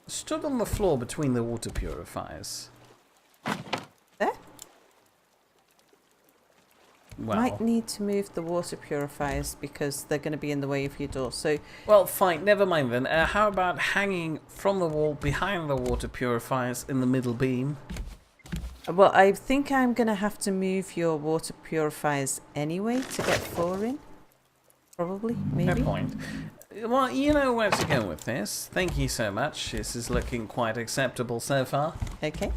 Stood on the floor between the water purifiers. There? Well, Might need to move the water purifiers because they're going to be in the way of your door. So, well, fine, never mind then. How about hanging from the wall behind the water purifiers in the middle beam? well, I think I'm going to have to move your water purifiers anyway to get 4 in. Probably, maybe. No point. Well, you know where to go with this. Thank you so much. This is looking quite acceptable so far. Okay.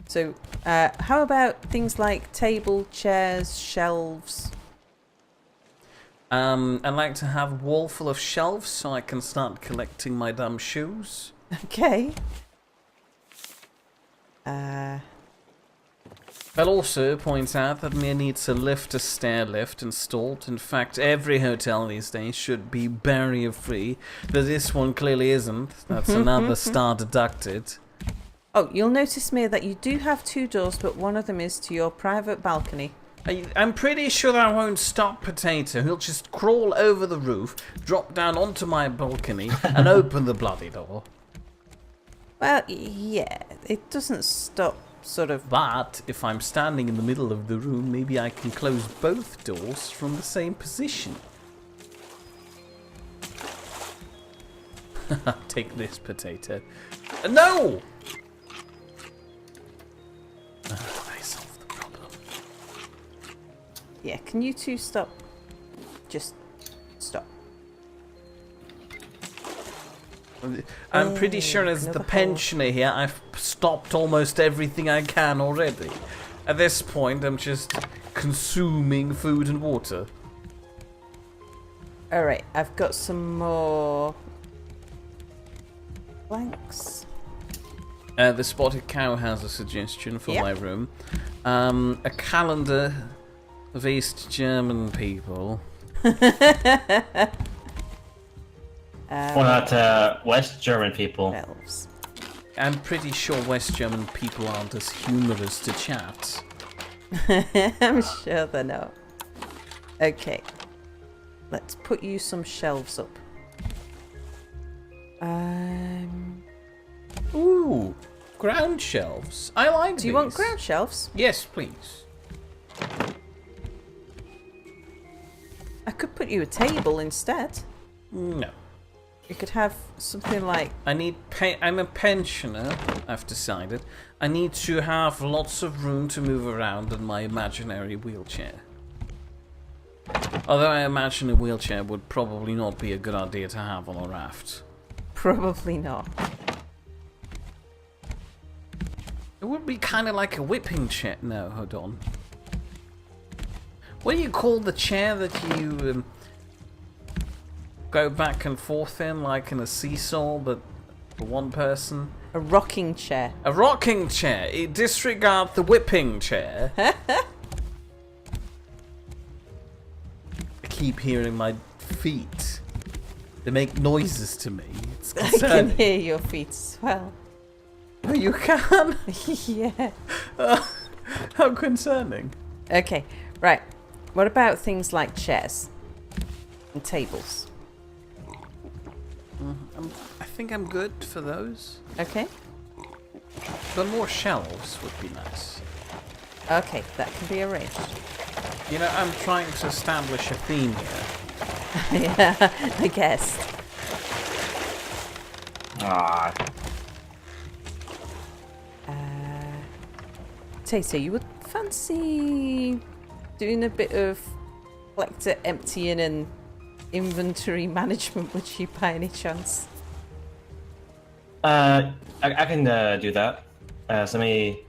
So, how about things like table, chairs, shelves? I'd like to have a wall full of shelves so I can start collecting my dumb shoes. Okay. Bell also points out that Mir needs a stair lift installed. In fact, every hotel these days should be barrier free, but this one clearly isn't. That's another star deducted. Oh, you'll notice, Mia, that you do have 2 doors, but one of them is to your private balcony. I'm pretty sure that won't stop Potato. He'll just crawl over the roof, drop down onto my balcony, and open the bloody door. Well, yeah, it doesn't stop sort of... But if I'm standing in the middle of the room, maybe I can close both doors from the same position. Take this, Potato. No! I solved the problem. Yeah, can you 2 stop? Just stop. I'm pretty sure as the another hole. pensioner here, I've stopped almost everything I can already. At this point, I'm just consuming food and water. Alright, I've got some more... blanks. The Spotted Cow has a suggestion for my room. A calendar of East German people. Or not West German people. Elves. I'm pretty sure West German people aren't as humorous to chat. I'm sure they're not. Okay. Let's put you some shelves up. Ooh, ground shelves. I like Do you want ground shelves? Yes, please. I could put you a table instead. No. You could have something like... I'm a pensioner, I've decided. I need to have lots of room to move around in my imaginary wheelchair. Although I imagine a wheelchair would probably not be a good idea to have on a raft. Probably not. It would be kind of like a whipping chair. No, hold on. What do you call the chair that you go back and forth in, like in a seesaw, but for one person? A rocking chair. A rocking chair. Disregard the whipping chair. I keep hearing my feet. They make noises to me. It's I concerning. can hear your feet as well. Oh, you can? Yeah. How concerning. Okay, right. What about things like chairs and tables? I think I'm good for those. Okay. But more shelves would be nice. Okay, that can be arranged. You know, I'm trying to establish a theme here. Yeah, I guess. Ah, Tato, you would fancy doing a bit of collector emptying and inventory management, would you, by any chance? I can do that. So let me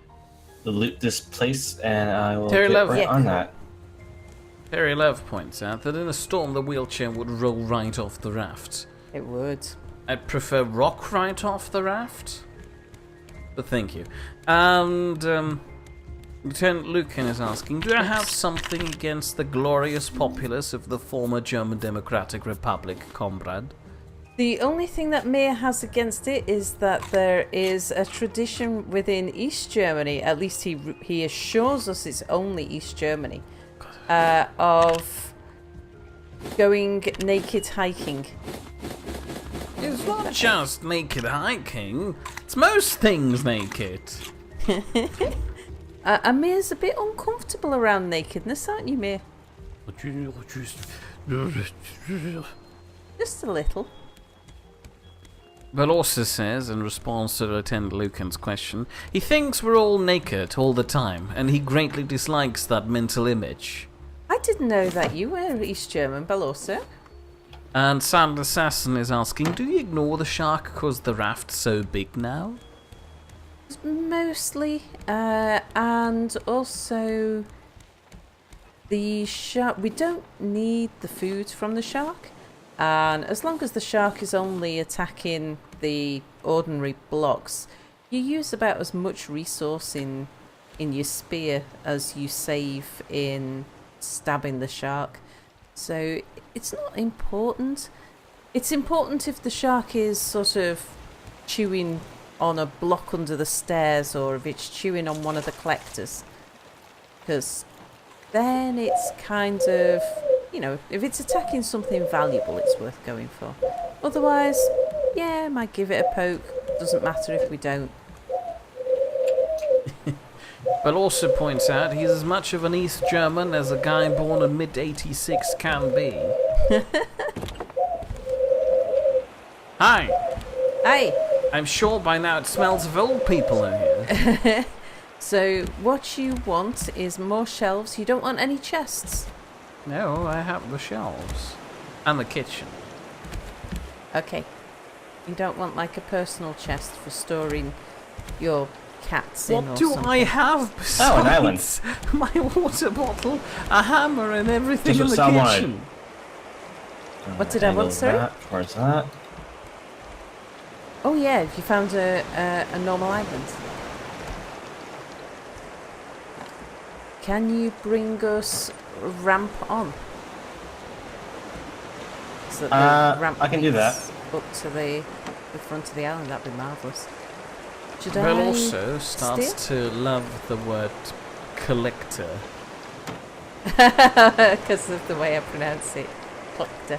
loot this place, and I will Terry get Love. right Yeah, on cool. that. Perry Love points out that in a storm the wheelchair would roll right off the raft. It would. I'd prefer rock right off the raft. But thank you. And Lieutenant Lucan is asking, do I have something against the glorious populace of the former German Democratic Republic, comrade? The only thing that Mir has against it is that there is a tradition within East Germany, at least he assures us it's only East Germany, of going naked hiking. It's not just naked hiking, it's most things naked. And Mir's a bit uncomfortable around nakedness, aren't you, Mir? Just a little. But also says, in response to Lieutenant Lucan's question, he thinks we're all naked all the time, and he greatly dislikes that mental image. I didn't know that you were East German, Balorso. And Sand Assassin is asking, do you ignore the shark because the raft's so big now? Mostly, and also the shark. We don't need the food from the shark, and as long as the shark is only attacking the ordinary blocks, you use about as much resource in in your spear as you save in stabbing the shark. So it's not important. It's important if the shark is sort of chewing on a block under the stairs, or if it's chewing on one of the collectors. Because then it's kind of, you know, if it's attacking something valuable, it's worth going for. Otherwise, yeah, might give it a poke. Doesn't matter if we don't. But also points out he's as much of an East German as a guy born in mid-86 can be. Hi! Hey! I'm sure by now it smells of old people in here. So what you want is more shelves. You don't want any chests. No, I have the shelves. And the kitchen. Okay. You don't want like a personal chest for storing your cats in or What do something. I have Oh, an island. besides my water bottle, a hammer and everything Just in what the Sam wanted. kitchen? What did I want, sorry? Where's that? Oh yeah, if you found a normal island. Can you bring us ramp on? So that the ramp I can do that. leads up to the front of the island. That'd be marvellous. Should Bill I also starts steer? to love the word collector. Because of the way I pronounce it. Collector.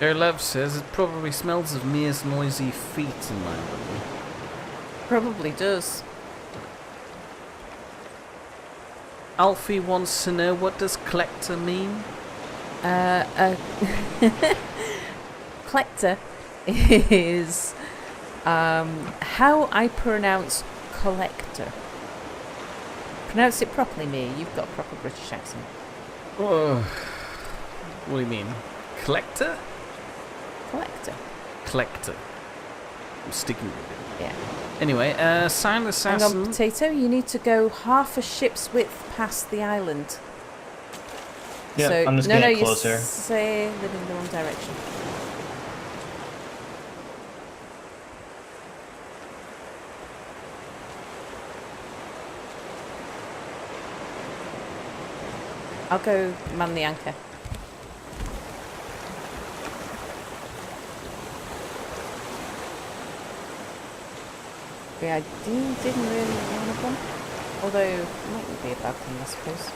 Their love says it probably smells of Mia's noisy feet in my room. Probably does. Alfie wants to know, what does collector mean? Collector is how I pronounce collector. Pronounce it properly, Mia. You've got a proper British accent. Oh, what do you mean? Collector? Collector. Collector. I'm sticking with it. Yeah. Anyway, Silent Hang Assassin. on, Potato. You need to go half a ship's width past the island. Yeah, so, I'm just no, getting you closer. say live in the wrong direction. I'll go man the anchor. Yeah, I didn't really want to bump. Although, it mightn't be a bad thing, I suppose.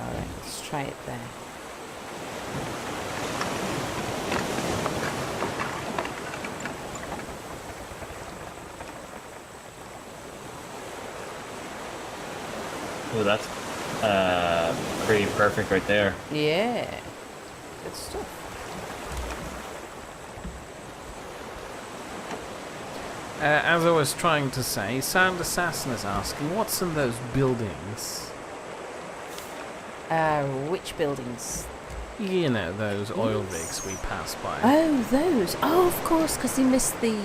Alright, let's try it there. Oh, that's pretty perfect right there. Yeah. Good stuff. As I was trying to say, Sound Assassin is asking, what's in those buildings? Which buildings? You know, those oil rigs we passed by. Oh, those. Oh, of course, because you missed the,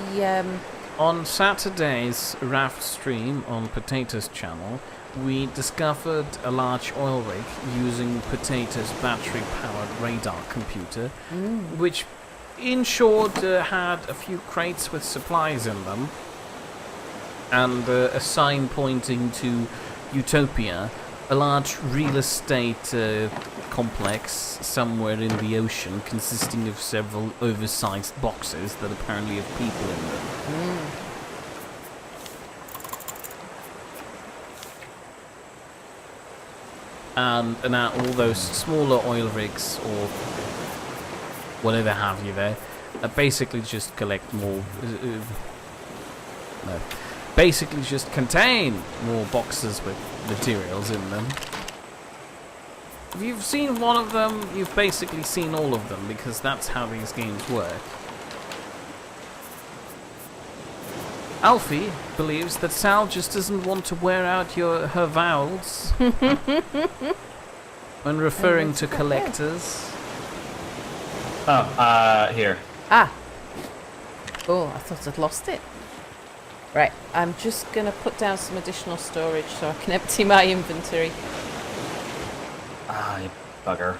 On Saturday's Raft stream on Potato's channel, we discovered a large oil rig using Potato's battery-powered radar computer, which in short had a few crates with supplies in them, and a sign pointing to Utopia, a large real estate complex somewhere in the ocean consisting of several oversized boxes that apparently have people in them. And now all those smaller oil rigs or whatever have you there basically just collect more no, basically just contain more boxes with materials in them. If you've seen one of them, you've basically seen all of them, because that's how these games work. Alfie believes that Sal just doesn't want to wear out her vowels when referring to collectors. Oh, here. Ah. Oh, I thought I'd lost it. Right, I'm just going to put down some additional storage so I can empty my inventory. Ah, you bugger.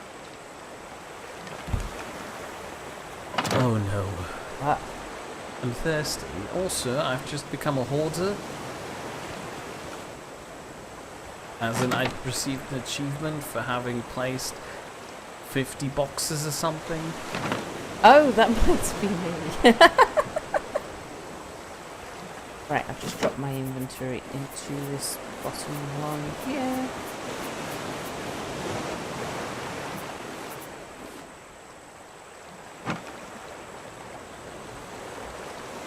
Oh no. What? I'm thirsty. Also, I've just become a hoarder. As in, I received an achievement for having placed 50 boxes or something. Oh, that might be me. Right, I've just dropped my inventory into this bottom one here.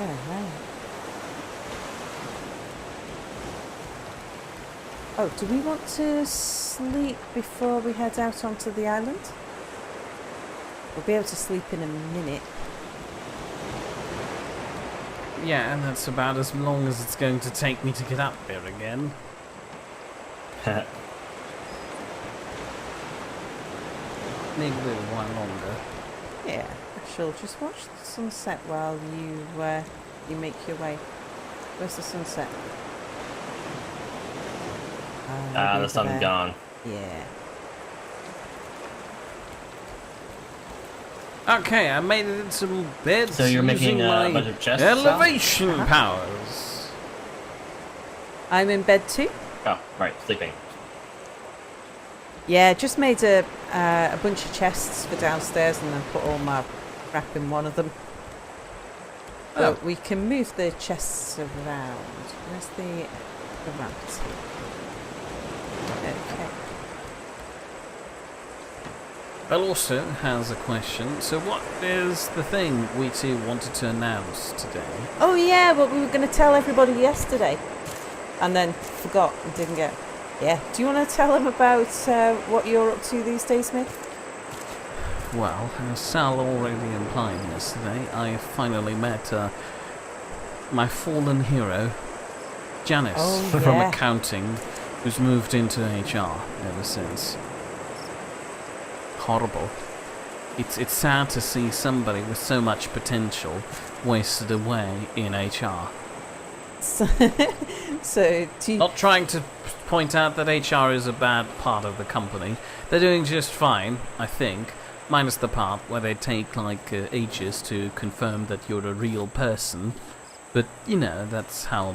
Alright. Oh, do we want to sleep before we head out onto the island? We'll be able to sleep in a minute. Yeah, and that's about as long as it's going to take me to get up there again. Maybe a little while longer. Yeah, I shall just watch the sunset while you make your way. Where's the sunset? The sun's there. gone. Yeah. Okay, I made it into bed. So you're making using a my bunch of chests, elevation powers. I'm in bed too. Oh, right, sleeping. Yeah, just made a bunch of chests for downstairs and then put all my crap in one of them. Oh. But we can move the chests around. Where's the raft? Okay. Bell also has a question. So what is the thing we two wanted to announce today? Oh yeah, what we were going to tell everybody yesterday, and then forgot and didn't get. Yeah. Do you want to tell them about what you're up to these days, Mick? Well, as Sal already implied yesterday, I finally met my fallen hero, Janice, Oh, from yeah. accounting, who's moved into HR ever since. Horrible. It's sad to see somebody with so much potential wasted away in HR. So, do you, Not trying to point out that HR is a bad part of the company. They're doing just fine, I think, minus the part where they take like ages to confirm that you're a real person. But, you know, that's how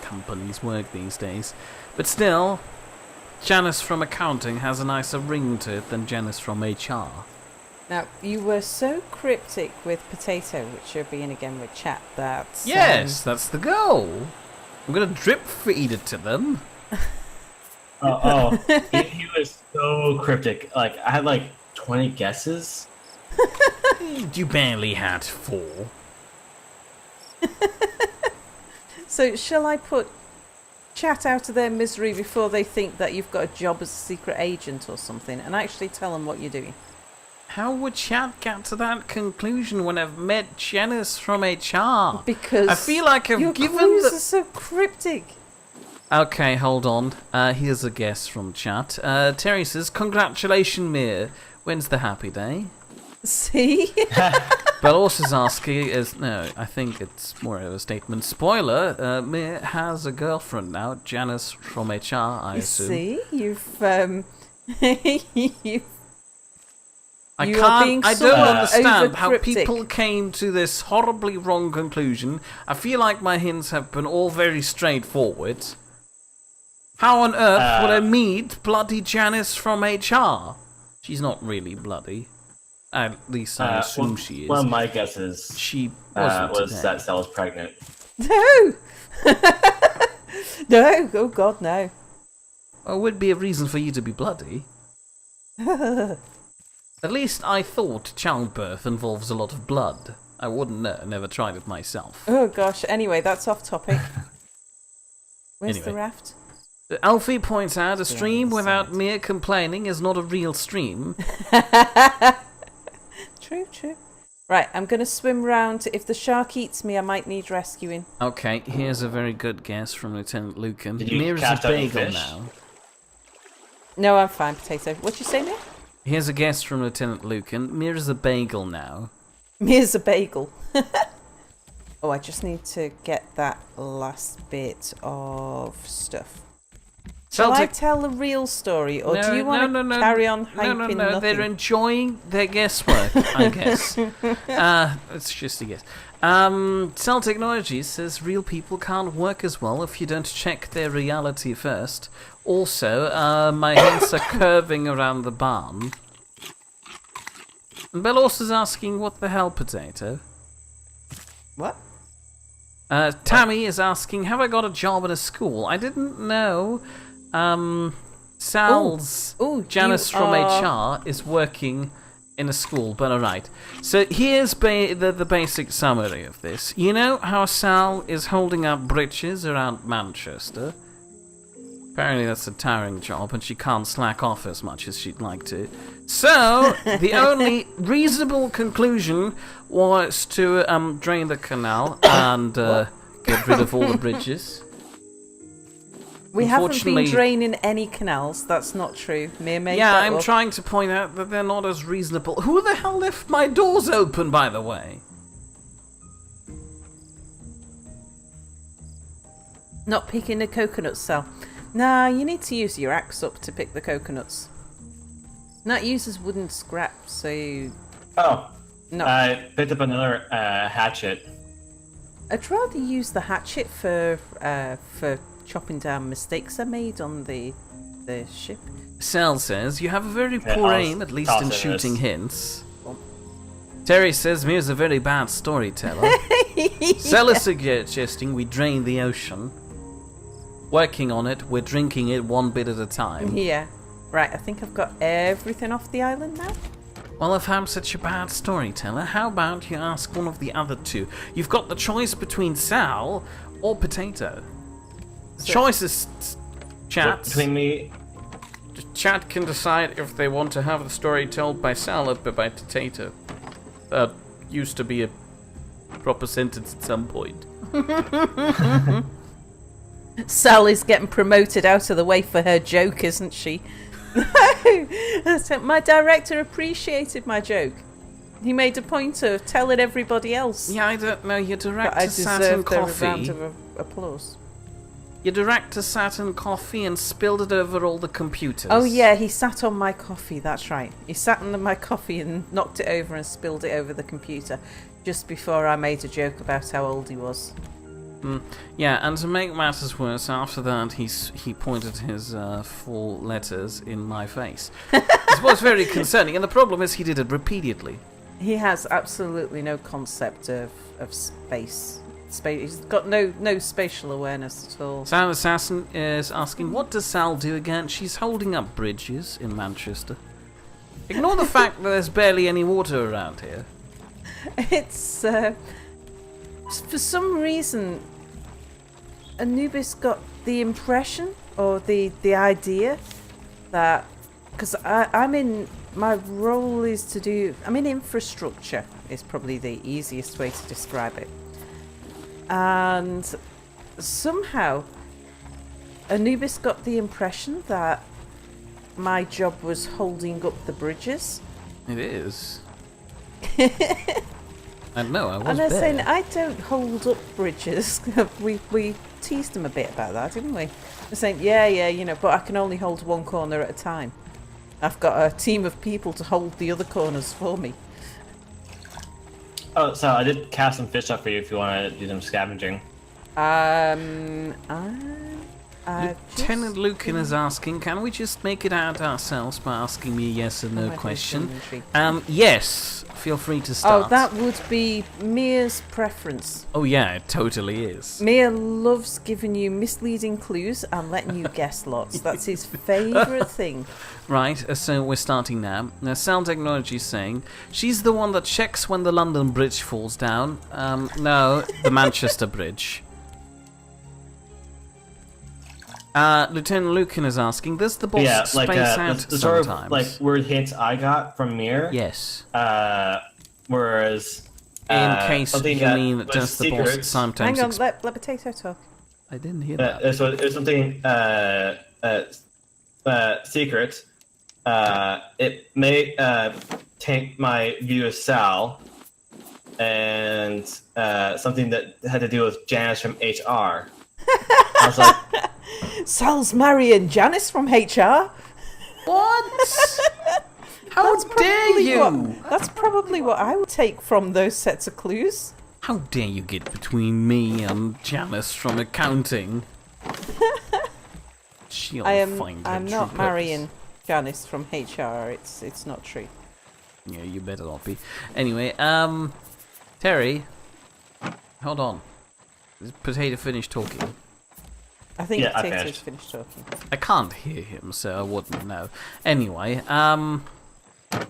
companies work these days. But still, Janice from accounting has a nicer ring to it than Janice from HR. now you were so cryptic with Potato, which you're being again with chat. That Yes, that's the goal. I'm gonna drip feed it to them. He was so cryptic. Like, I had like 20 guesses. You barely had 4. So shall I put chat out of their misery before they think that you've got a job as a secret agent or something, and actually tell them what you're doing? How would Chad get to that conclusion when I've met Janice from HR? Because I feel like I've your given clues the... are so cryptic. Okay, hold on. Here's a guess from chat. Terry says, "Congratulations, Mir. When's the happy day?" See? But also asking no, I think it's more of a statement. Spoiler, Mir has a girlfriend now, Janice from HR, I You assume. see, you've I You are being I don't somewhat understand how over-cryptic. people came to this horribly wrong conclusion. I feel like my hints have been all very straightforward. How on earth would I meet bloody Janice from HR? She's not really bloody. At least I assume she is. One of my guesses She wasn't was today. that Sal's pregnant. No! No! Oh God, no. Well, it would be a reason for you to be bloody. At least I thought childbirth involves a lot of blood. I wouldn't know, never tried it myself. Oh gosh, anyway, that's off topic. Where's the Anyway. raft? Alfie points out a stream other without side. mere complaining is not a real stream. True, true. Right, I'm going to swim round. If the shark eats me, I might need rescuing. Okay, here's a very good guess from Lieutenant Lucan. Did you Mir's a cast out any bagel fish? now. No, I'm fine, Potato. What'd you say, Mir? Here's a guess from Lieutenant Lucan. Mir is a bagel now. Mir's a bagel. Oh, I just need to get that last bit of stuff. Shall I Celtic. tell the real story, or do you want to no, carry on hyping No. nothing? They're enjoying their guesswork, I guess. It's just a guess. Cell Technologies says real people can't work as well if you don't check their reality first. Also, my hands are curving around the barn. And Belos is asking, what the hell, potato? What? Tammy is asking, have I got a job at a school? I didn't know. Sal's Janice from HR is working in a school, but alright. So here's the basic summary of this. You know how Sal is holding up bridges around Manchester? Apparently that's a tiring job, and she can't slack off as much as she'd like to. So, the only reasonable conclusion was to drain the canal and get rid of all the bridges. We haven't been draining any canals. That's not true. Mia made Yeah, that I'm up. trying to point out that they're not as reasonable. Who the hell left my doors open, by the way? Not picking the coconuts, Sal. Nah, you need to use your axe up to pick the coconuts. That uses wooden scrap, so you... Oh, No. I picked up another hatchet. I'd rather use the hatchet for chopping down mistakes I made on the ship. Sal says, you have a very Yeah, poor I'll aim, at least toss in it shooting this. hints. Terry says, Mia's a very bad storyteller. Sal is suggesting we drain the ocean. Working on it, we're drinking it one bit at a time. Yeah. Right, I think I've got everything off the island now. Well, if I'm such a bad storyteller, how about you ask one of the other two? You've got the choice between Sal or Potato. The choice is chat. Between me... Chat can decide if they want to have the story told by Sal or by Potato. That used to be a proper sentence at some point. Sal is getting promoted out of the way for her joke, isn't she? My director appreciated my joke. He made a point of telling everybody else. Yeah, I don't know. Your But I director sat in deserved a round coffee. of applause. Your director sat in coffee and spilled it over all the computers. Oh yeah, he sat on my coffee, that's right. He sat on my coffee and knocked it over and spilled it over the computer just before I made a joke about how old he was. Yeah, and to make matters worse, after that he pointed his full letters in my face. This was very concerning, and the problem is he did it repeatedly. He has absolutely no concept of space. He's got no spatial awareness at all. Sal Assassin is asking, what does Sal do again? She's holding up bridges in Manchester. Ignore the fact that there's barely any water around here. It's for some reason Anubis got the impression or the idea that, because I'm in, my role is to do, I'm in infrastructure is probably the easiest way to describe it, and somehow Anubis got the impression that my job was holding up the bridges. It is. I know, I was And they're there. saying, I don't hold up bridges. we teased them a bit about that, didn't we? They're saying, yeah, but I can only hold one corner at a time. I've got a team of people to hold the other corners for me. Oh, so I did cast some fish up for you if you want to do some scavenging. Lieutenant Lucan is asking, can we just make it out ourselves by asking me a yes or no question? Yes, feel free to start. Oh, that would be Mia's preference. Oh yeah, it totally is. Mia loves giving you misleading clues and letting you guess lots. That's his favourite thing. Right, so we're starting now. Now, Sound Technology is saying, she's the one that checks when the London Bridge falls down. No, the Manchester Bridge. Lieutenant Lucan is asking, does the boss space out the sometimes? sort of like weird hints I got from Mir. Yes. Whereas In case something you that mean, was does the boss secrets- sometimes... Hang on, let Potato talk. I didn't hear that. it was something secret. It may taint my view of Sal, and something that had to do with Janice from HR. I was like, Sal's marrying Janice from HR. What? How dare you? That's probably what I would take from those sets of clues. How dare you get between me and Janice from accounting? She'll I'm find her true not purpose. marrying Janice from HR. It's not true. Yeah, you better not be. Anyway, Terry, hold on. Is Potato finished talking? I think Yeah, I Potato's finished talking. I can't hear him, so I wouldn't know. Anyway, oh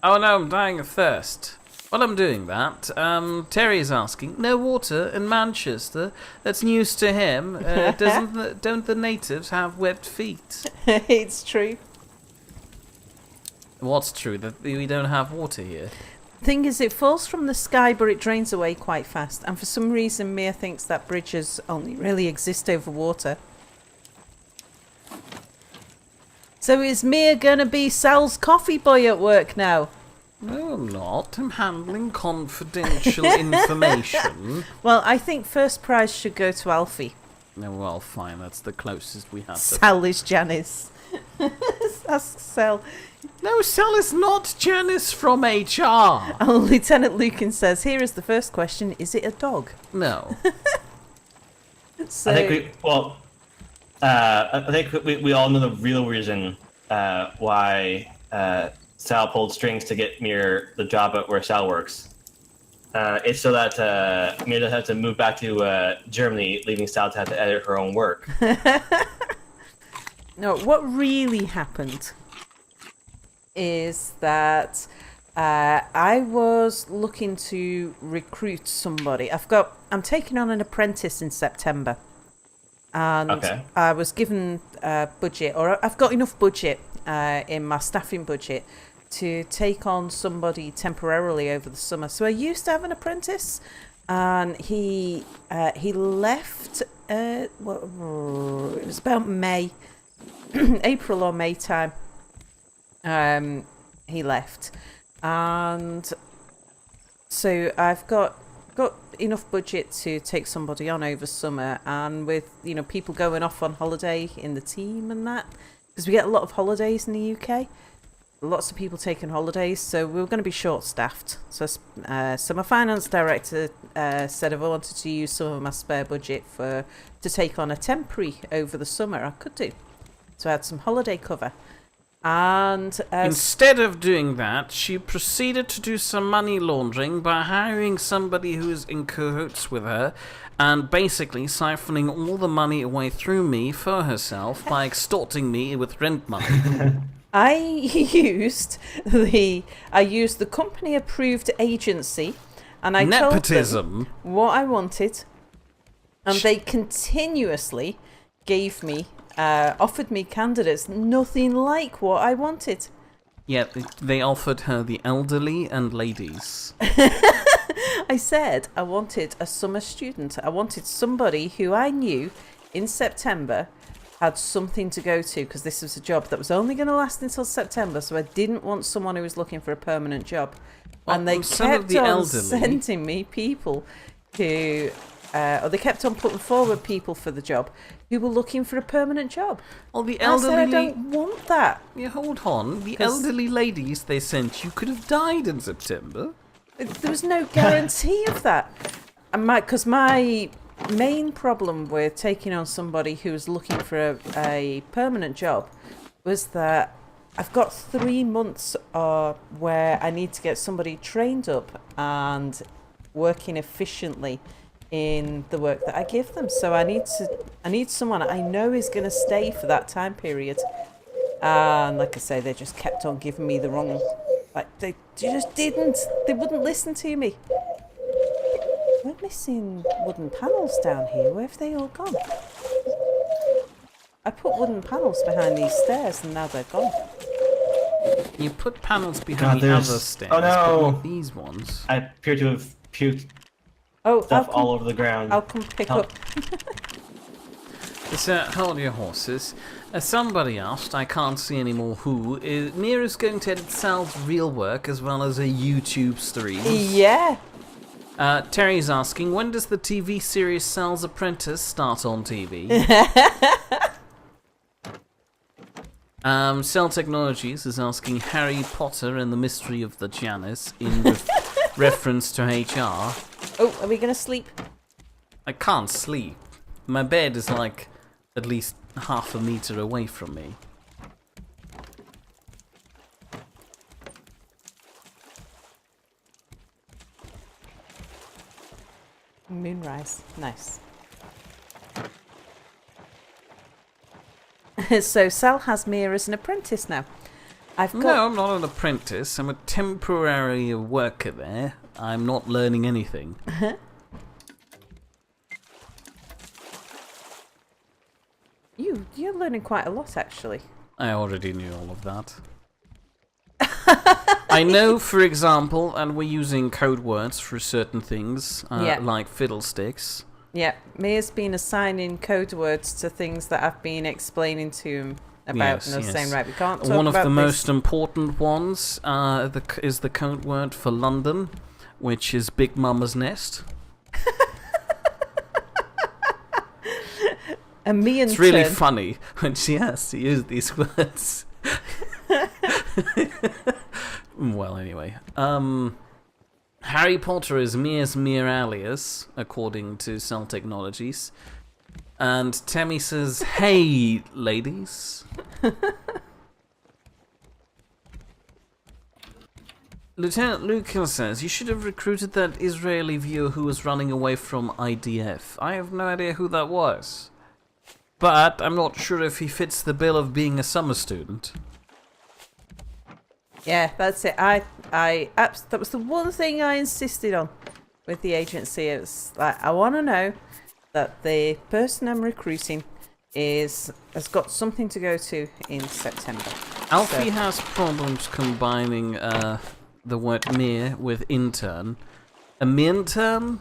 no, I'm dying of thirst. While I'm doing that, Terry is asking, no water in Manchester? That's news to him. Don't the natives have webbed feet? It's true. What's true? That we don't have water here? Thing is, it falls from the sky, but it drains away quite fast. And for some reason, Mia thinks that bridges only really exist over water. So is Mia gonna be Sal's coffee boy at work now? No, I'm not. I'm handling confidential information. Well, I think first prize should go to Alfie. No, well, fine. That's the closest we have. Sal is Janice. Ask Sal. No, Sal is not Janice from HR. And Lieutenant Lucan says, here is the first question. Is it a dog? No. So, I think we all know the real reason why Sal pulled strings to get Mir the job at where Sal works. It's so that Mir doesn't have to move back to Germany, leaving Sal to have to edit her own work. no, what really happened is that I was looking to recruit somebody. I'm taking on an apprentice in September. And Okay. I was given a budget, or I've got enough budget in my staffing budget to take on somebody temporarily over the summer. So I used to have an apprentice, and he left. It was about May, April or May time. He left, and so I've got enough budget to take somebody on over summer, and with people going off on holiday in the team and that, because we get a lot of holidays in the UK, lots of people taking holidays, so we were going to be short staffed. So my finance director said if I wanted to use some of my spare budget to take on a temporary over the summer, I could do. So I had some holiday cover. And instead of doing that, she proceeded to do some money laundering by hiring somebody who is in cahoots with her and basically siphoning all the money away through me for herself by extorting me with rent money. I used the company approved agency, and I Nepotism. told them what I wanted, and they continuously gave me offered me candidates nothing like what I wanted. Yeah, they offered her the elderly and ladies. I said I wanted a summer student. I wanted somebody who I knew in September had something to go to, because this was a job that was only going to last until September, so I didn't want someone who was looking for a permanent job. Well, and they some of kept the on elderly- sending me people who... or they kept on putting forward people for the job who were looking for a permanent job. Well, the And I said, elderly... I don't want that. Yeah, hold on. The 'Cause- elderly ladies they sent you could have died in September. There was no guarantee of that. Because my main problem with taking on somebody who was looking for a permanent job was that I've got 3 months where I need to get somebody trained up and working efficiently in the work that I give them. So I need someone I know is going to stay for that time period. And like I say, they just kept on giving me the wrong... they just didn't. They wouldn't listen to me. We're missing wooden panels down here. Where have they all gone? I put wooden panels behind these stairs and now they're gone. You put panels behind God, the other there's- stairs, oh, no. but not these ones. I appear to have puked Oh, stuff all over the ground. I'll come pick Help. up. So, hold your horses. As somebody asked, I can't see anymore who, Mira's going to edit Sal's real work as well as a YouTube stream. Yeah. Terry's asking, when does the TV series Sal's Apprentice start on TV? Cell Technologies is asking Harry Potter and the Mystery of the Janus in reference to HR. Oh, are we going to sleep? I can't sleep. My bed is like at least half a meter away from me. Moonrise. Nice. So Sal has Mia as an apprentice now. No, I'm not an apprentice. I'm a temporary worker there. I'm not learning anything. You're learning quite a lot, actually. I already knew all of that. I know, for example, and we're using code words for certain things, like fiddlesticks. Yeah, Mia's been assigning code words to things that I've been explaining to him about, and I was saying, right, we can't talk One of about the this. most important ones is the code word for London, which is Big Mama's Nest. And me and It's really funny when she has to use these words. Well, anyway. Harry Potter is Mia's mere alias, according to Cell Technologies. And Temmie says, hey, ladies. Lieutenant Lucan says, you should have recruited that Israeli viewer who was running away from IDF. I have no idea who that was. But I'm not sure if he fits the bill of being a summer student. Yeah, that's it. That was the one thing I insisted on with the agency. It's like, I want to know that the person I'm recruiting has got something to go to in September. Alfie has problems combining the word mere with intern. A minterm?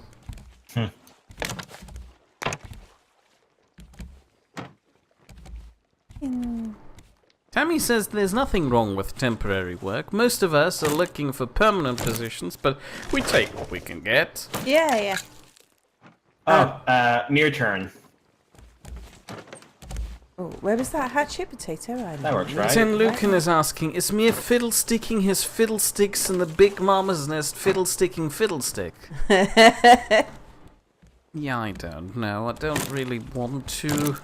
Tammy says there's nothing wrong with temporary work. Most of us are looking for permanent positions, but we take what we can get. Yeah. Mere turn. Oh, where was that hatchet potato? That works, right? Lieutenant Lucan is asking, is Mere fiddlesticking his fiddlesticks in the Big Mama's Nest fiddlesticking fiddlestick? Yeah, I don't know. I don't really want to.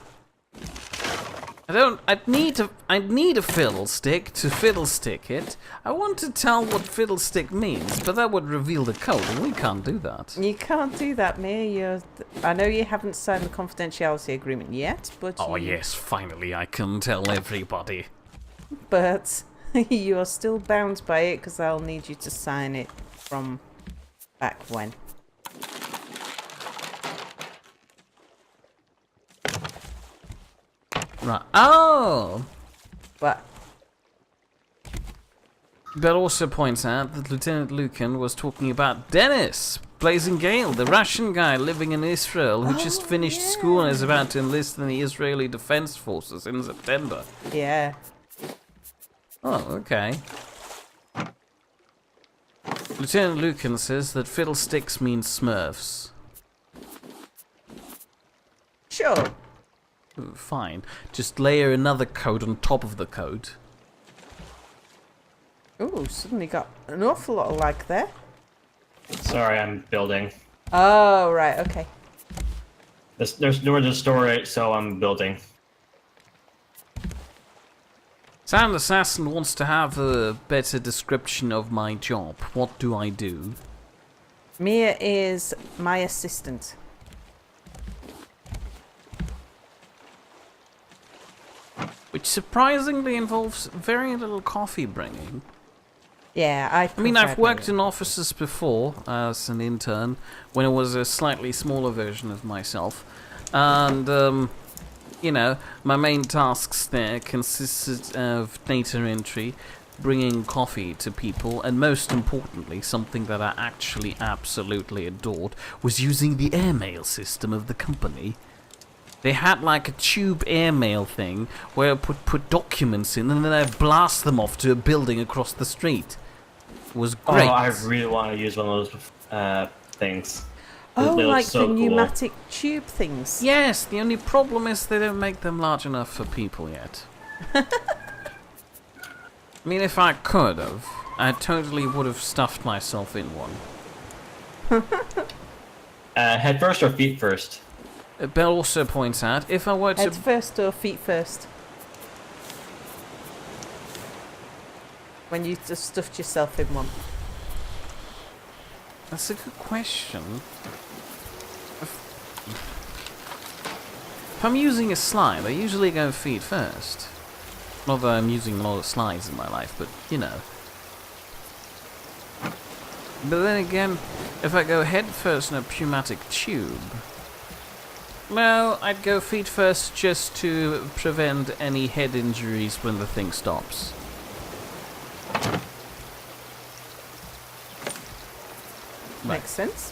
I'd need a fiddlestick to fiddlestick it. I want to tell what fiddlestick means, but that would reveal the code, and we can't do that. You can't do that, Mia. I know you haven't signed the confidentiality agreement yet, but Oh yes, finally I can tell everybody. But you are still bound by it because I'll need you to sign it from back when. Right. Oh! But That also points out that Lieutenant Lucan was talking about Dennis, Blazing Gale, the Russian guy living in Israel who just finished school and is about to enlist in the Israeli Defense Forces in September. yeah. Oh, okay. Lieutenant Lucan says that fiddlesticks means Smurfs. Sure. Fine. Just layer another code on top of the code. Ooh, suddenly got an awful lot of lag there. Sorry, I'm building. Oh, right, okay. There's nowhere to store it, so I'm building. Sound Assassin wants to have a better description of my job. What do I do? Mia is my assistant. Which surprisingly involves very little coffee bringing. Yeah, I mean, I've worked in offices before as an intern when it was a slightly smaller version of myself. And, you know, my main tasks there consisted of data entry, bringing coffee to people, and most importantly, something that I actually absolutely adored, was using the airmail system of the company. They had like a tube airmail thing where I put documents in and then I blast them off to a building across the street. It was great. Oh, I really want to use one of those things. Oh, They look like so the cool. pneumatic tube things. Yes, the only problem is they don't make them large enough for people yet. I mean, if I could have, I totally would have stuffed myself in one. Head first or feet first? Bell also points out, if I were to... Head first or feet first? When you just stuffed yourself in one. That's a good question. If I'm using a slide, I usually go feet first. Not that I'm using a lot of slides in my life, but, you know. But then again, if I go head first in a pneumatic tube... No, I'd go feet first just to prevent any head injuries when the thing stops. Right. Makes sense.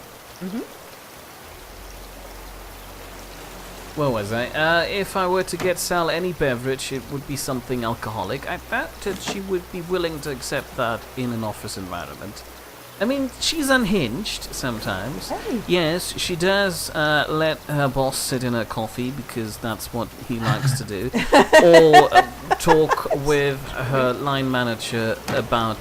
Where was I? If I were to get Sal any beverage, it would be something alcoholic. I doubt that she would be willing to accept that in an office environment. I mean, she's unhinged sometimes. Hey. Yes, she does let her boss sit in her coffee because that's what he likes to do. Or talk with her line manager about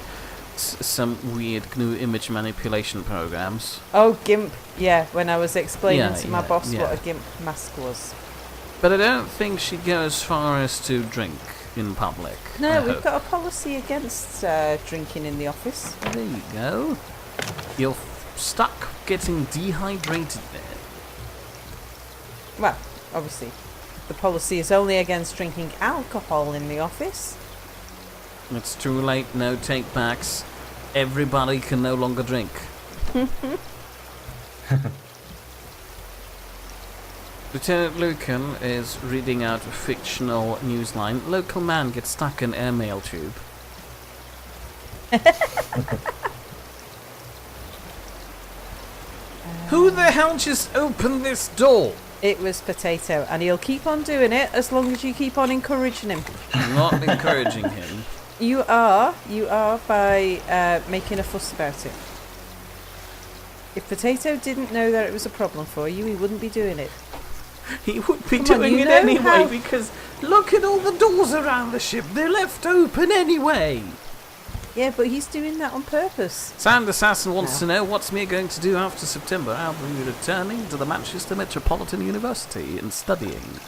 some weird GNU image manipulation programs. Oh, GIMP. Yeah, when I was explaining Yeah, to my yeah, boss yeah. what a GIMP mask was. But I don't think she'd go as far as to drink in public. I No, we've hope. got a policy against drinking in the office. There you go. You're stuck getting dehydrated there. Well, obviously, the policy is only against drinking alcohol in the office. It's too late, no take backs. Everybody can no longer drink. Lieutenant Lucan is reading out a fictional newsline. Local man gets stuck in airmail tube. Who the hell just opened this door? It was Potato, and he'll keep on doing it as long as you keep on encouraging him. I'm not encouraging him. You are by making a fuss about it. If Potato didn't know that it was a problem for you, he wouldn't be doing it. He would be Come on, doing you it know anyway how- because look at all the doors around the ship. They're left open anyway. Yeah, but he's doing that on purpose. Sand Assassin wants to know what's me going to do after September. I'll be returning to the Manchester Metropolitan University and studying.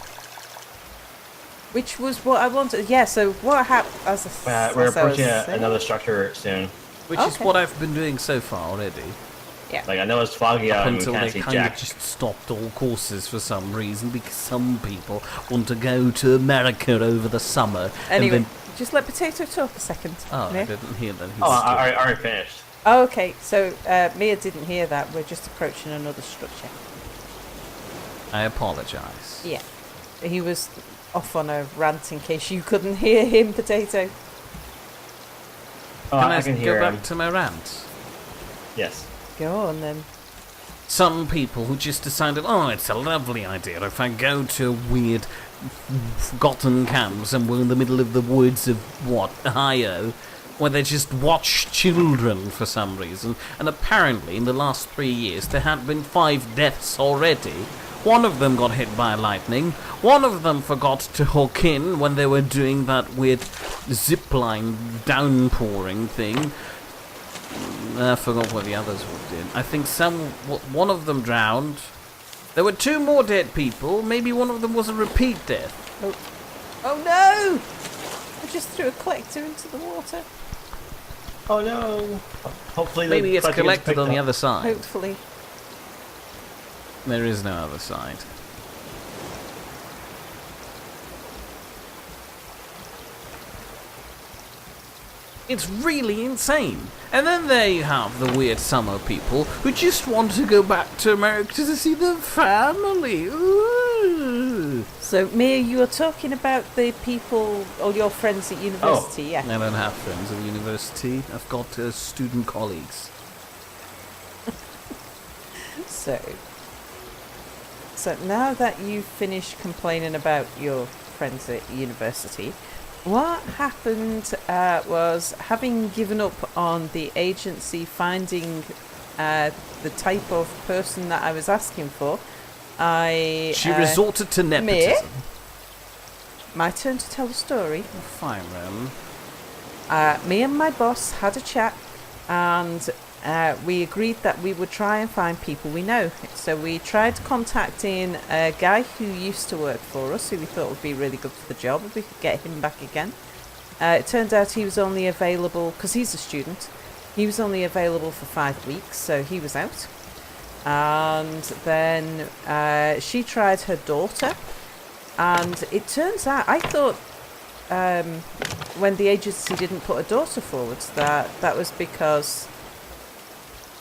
Which was what I wanted. Yeah, so what happened? We're approaching another structure soon. Which is Okay. what I've been doing so far already. Like, I know it's foggy out and we Until can't they see kind of Jack. just stopped all courses for some reason because some people want to go to America over the summer. Anyway, And then, just let Potato talk a second. oh, I Mia. didn't hear that. Oh, I already finished. Oh, okay, so Mia didn't hear that. We're just approaching another structure. I apologise. Yeah. He was off on a rant in case you couldn't hear him, Potato. Oh, Can I I can go hear back him. to my rant? Yes. Go on then. Some people who just decided, oh, it's a lovely idea if I go to weird forgotten camps and we're in the middle of the woods of, Ohio, where they just watch children for some reason. And apparently, in the last 3 years, there had been 5 deaths already. One of them got hit by lightning. One of them forgot to hook in when they were doing that weird zipline downpouring thing. I forgot what the others did. I think one of them drowned. There were 2 more dead people. Maybe one of them was a repeat death. Oh no! I just threw a collector into the water. Oh no. Hopefully the Maybe it's collector gets collected picked on the up. other side. Hopefully. There is no other side. It's really insane. And then there you have the weird summer people who just want to go back to America to see their family. Ooh. So, Mia, you were talking about the people, all your friends at university, yeah? I don't have friends at university. I've got student colleagues. So now that you've finished complaining about your friends at university, what happened was, having given up on the agency finding the type of person that I was asking for. She resorted to nepotism. My turn to tell the story. Fine, then. Me and my boss had a chat, and we agreed that we would try and find people we know. So we tried contacting a guy who used to work for us, who we thought would be really good for the job, if we could get him back again. It turned out he was only available, because he's a student, he was only available for 5 weeks, so he was out. And then she tried her daughter, and it turns out, I thought when the agency didn't put her daughter forward, that was because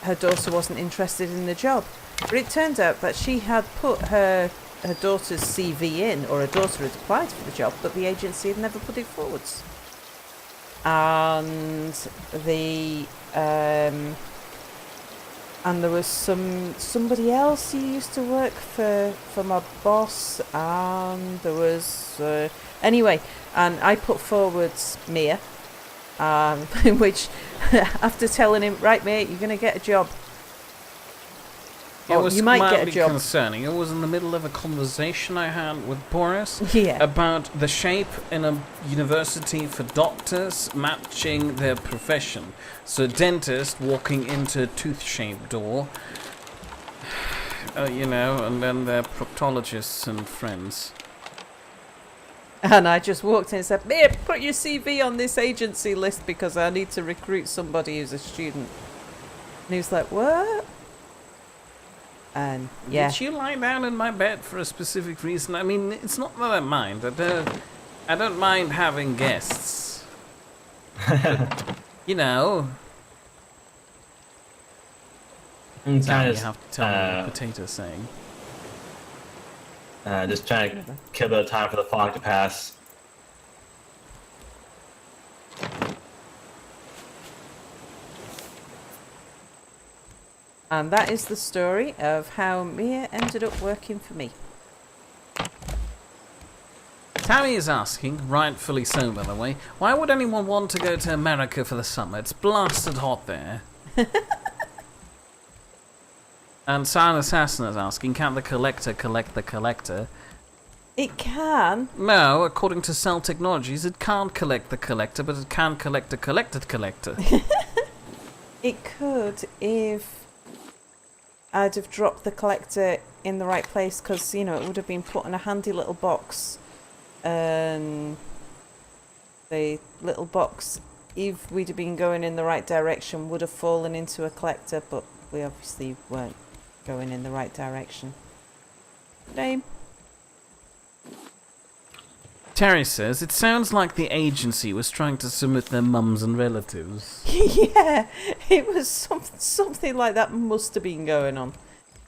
her daughter wasn't interested in the job. But it turned out that she had put her daughter's CV in, or her daughter had applied for the job, but the agency had never put it forwards. And there was somebody else who used to work for my boss, and there was anyway, and I put forward Mia, which after telling him, right mate, you're gonna get a job. It was you might get a job. Concerning. It was in the middle of a conversation I had with Boris about the shape in a university for doctors matching their profession. So, dentist walking into a tooth-shaped door, and then they're proctologists and friends. And I just walked in and said, Mia, put your CV on this agency list because I need to recruit somebody who's a student. And he was like, what? And yeah. Did you lie down in my bed for a specific reason? I mean, it's not that I mind. I don't mind having guests. But, you know. I'm kind You have to tell me what the potato's saying. just trying to kill a bit of time for the fog to pass. And that is the story of how Mia ended up working for me. Tammy is asking, rightfully so by the way, why would anyone want to go to America for the summer? It's blasted hot there. And Silent Assassin is asking, can the collector collect the collector? It can. No, according to Cell Technologies, it can't collect the collector, but it can collect the collected collector. It could if I'd have dropped the collector in the right place, because, it would have been put in a handy little box. And the little box, if we'd have been going in the right direction, would have fallen into a collector, but we obviously weren't going in the right direction. Name. Terry says, it sounds like the agency was trying to submit their mums and relatives. Yeah, it was something like that must have been going on.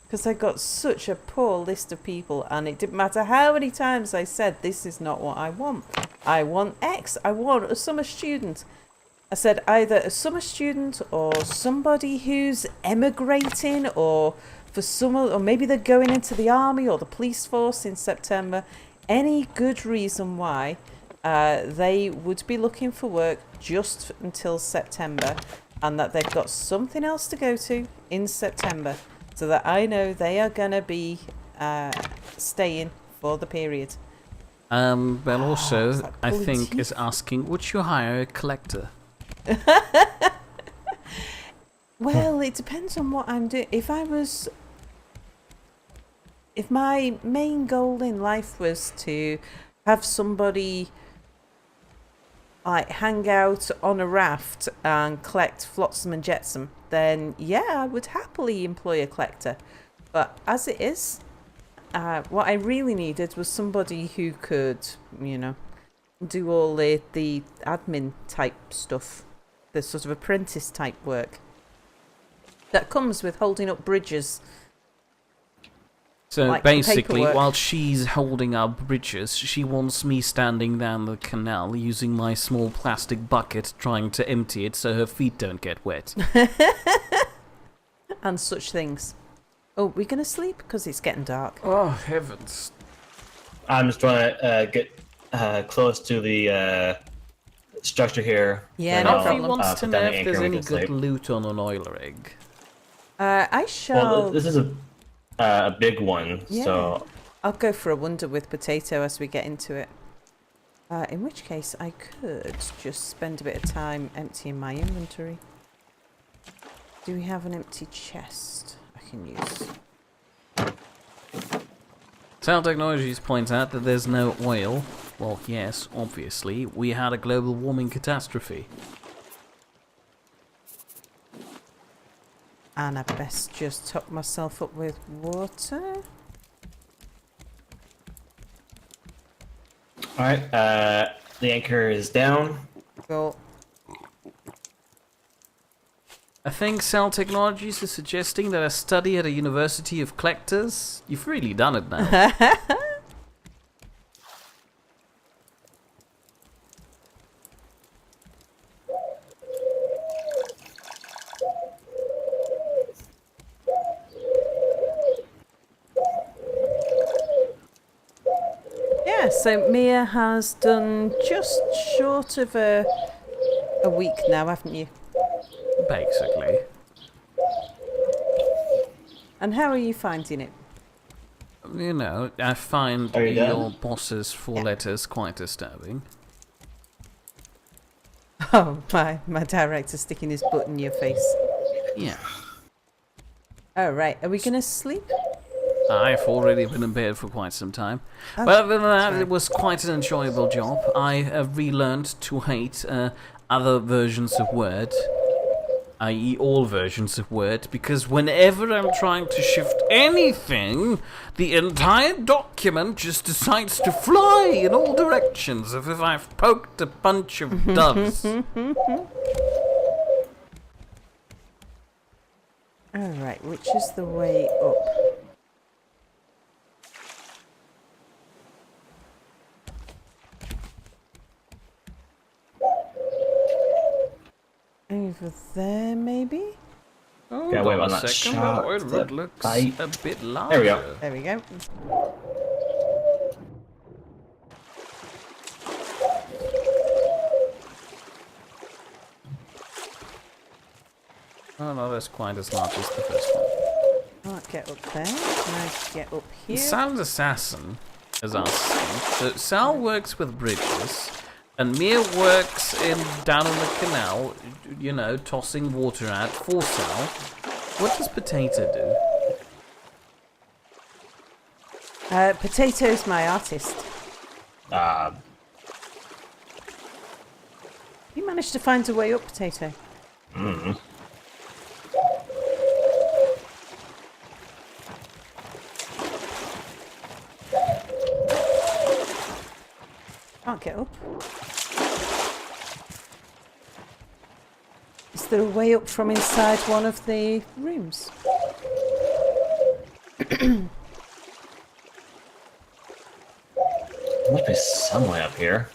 Because I got such a poor list of people, and it didn't matter how many times I said, this is not what I want. I want X. I want a summer student. I said either a summer student or somebody who's emigrating, or for summer, or maybe they're going into the army or the police force in September. Any good reason why they would be looking for work just until September, and that they've got something else to go to in September, so that I know they are going to be staying for the period. But also, like I pulling think, teeth. is asking, would you hire a collector? Well, it depends on what I'm doing. If my main goal in life was to have somebody like hang out on a raft and collect flotsam and jetsam, then yeah, I would happily employ a collector. But as it is, what I really needed was somebody who could, do all the admin type stuff, the sort of apprentice type work that comes with holding up bridges. So like basically, paperwork. while she's holding up bridges, she wants me standing down the canal using my small plastic bucket trying to empty it so her feet don't get wet. And such things. Oh, we're going to sleep? Because it's getting dark. Oh, heavens. I'm just trying to get close to the structure here. Yeah, and no I'll, problem. He wants to put know down the if anchor there's and we any can good sleep. loot on an oil rig. I shall. Well, this is a big one, Yeah. so I'll go for a wonder with potato as we get into it. In which case, I could just spend a bit of time emptying my inventory. Do we have an empty chest I can use? Cell Technologies points out that there's no oil. Well, yes, obviously. We had a global warming catastrophe. And I best just top myself up with water. alright, the anchor is down. Cool. I think Cell Technologies is suggesting that a study at a university of collectors. You've really done it now. Yeah, so Mia has done just short of a week now, haven't you? Basically. And how are you finding it? You know, I find Are you your done? boss's four letters quite disturbing. Oh, my director sticking his butt in your face. Yeah. Oh, right. Are we going to sleep? I've already been in bed for quite some time. Oh, But other than that, sorry. it was quite an enjoyable job. I have relearned to hate other versions of Word, i.e. all versions of Word, because whenever I'm trying to shift anything, the entire document just decides to fly in all directions, as if I've poked a bunch of doves. Alright, which is the way up? Over there, maybe? Hold Yeah, wait on on a that second, shot, the road the looks bite. a bit larger. There we go. There we go. Oh, no, that's quite as large as the first one. I'll get up there. Can I get up here? Sal's assassin is asking. So Sal works with bridges, and Mia works down in the canal, you know, tossing water out for Sal. What does Potato do? Potato's my artist. You managed to find a way up, Potato. Can't get up. Is there a way up from inside one of the rooms? There must be some way up here.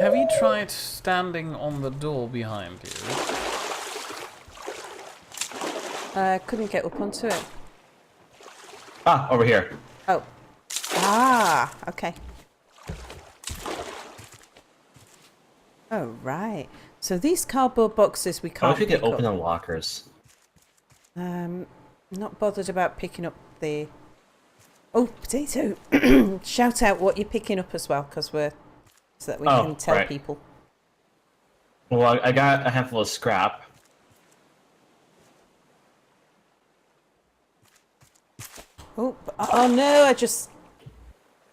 Have you tried standing on the door behind you? Couldn't get up onto it. Ah, over here. Oh. Ah, okay. Oh, right. So these cardboard boxes we How can't if you pick get open up. the lockers? Not bothered about picking up the... Oh, Potato! Shout out what you're picking up as well, because we're... So that we Oh, can tell right. people. Well, I got a handful of scrap. Oh no, I just...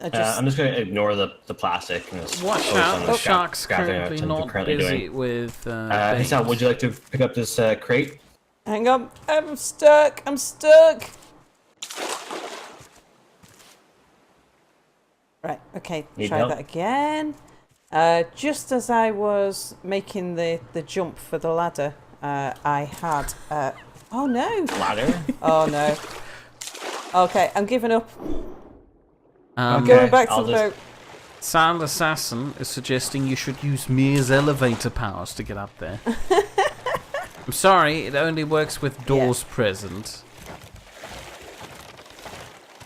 I'm just going to ignore the plastic. And just Watch focus on out, the the scrap- shark's scrapping currently I'm not currently busy doing. with Hey, Sal, bait. would you like to pick up this crate? Hang on, I'm stuck, I'm stuck! Right, okay, Need try help? that again. Just as I was making the jump for the ladder, I had... oh no! Ladder? Oh no. Okay, I'm giving up. Okay. Going back to I'll the just- boat. Sal Assassin is suggesting you should use Mia's elevator powers to get up there. I'm sorry, it only works with doors present.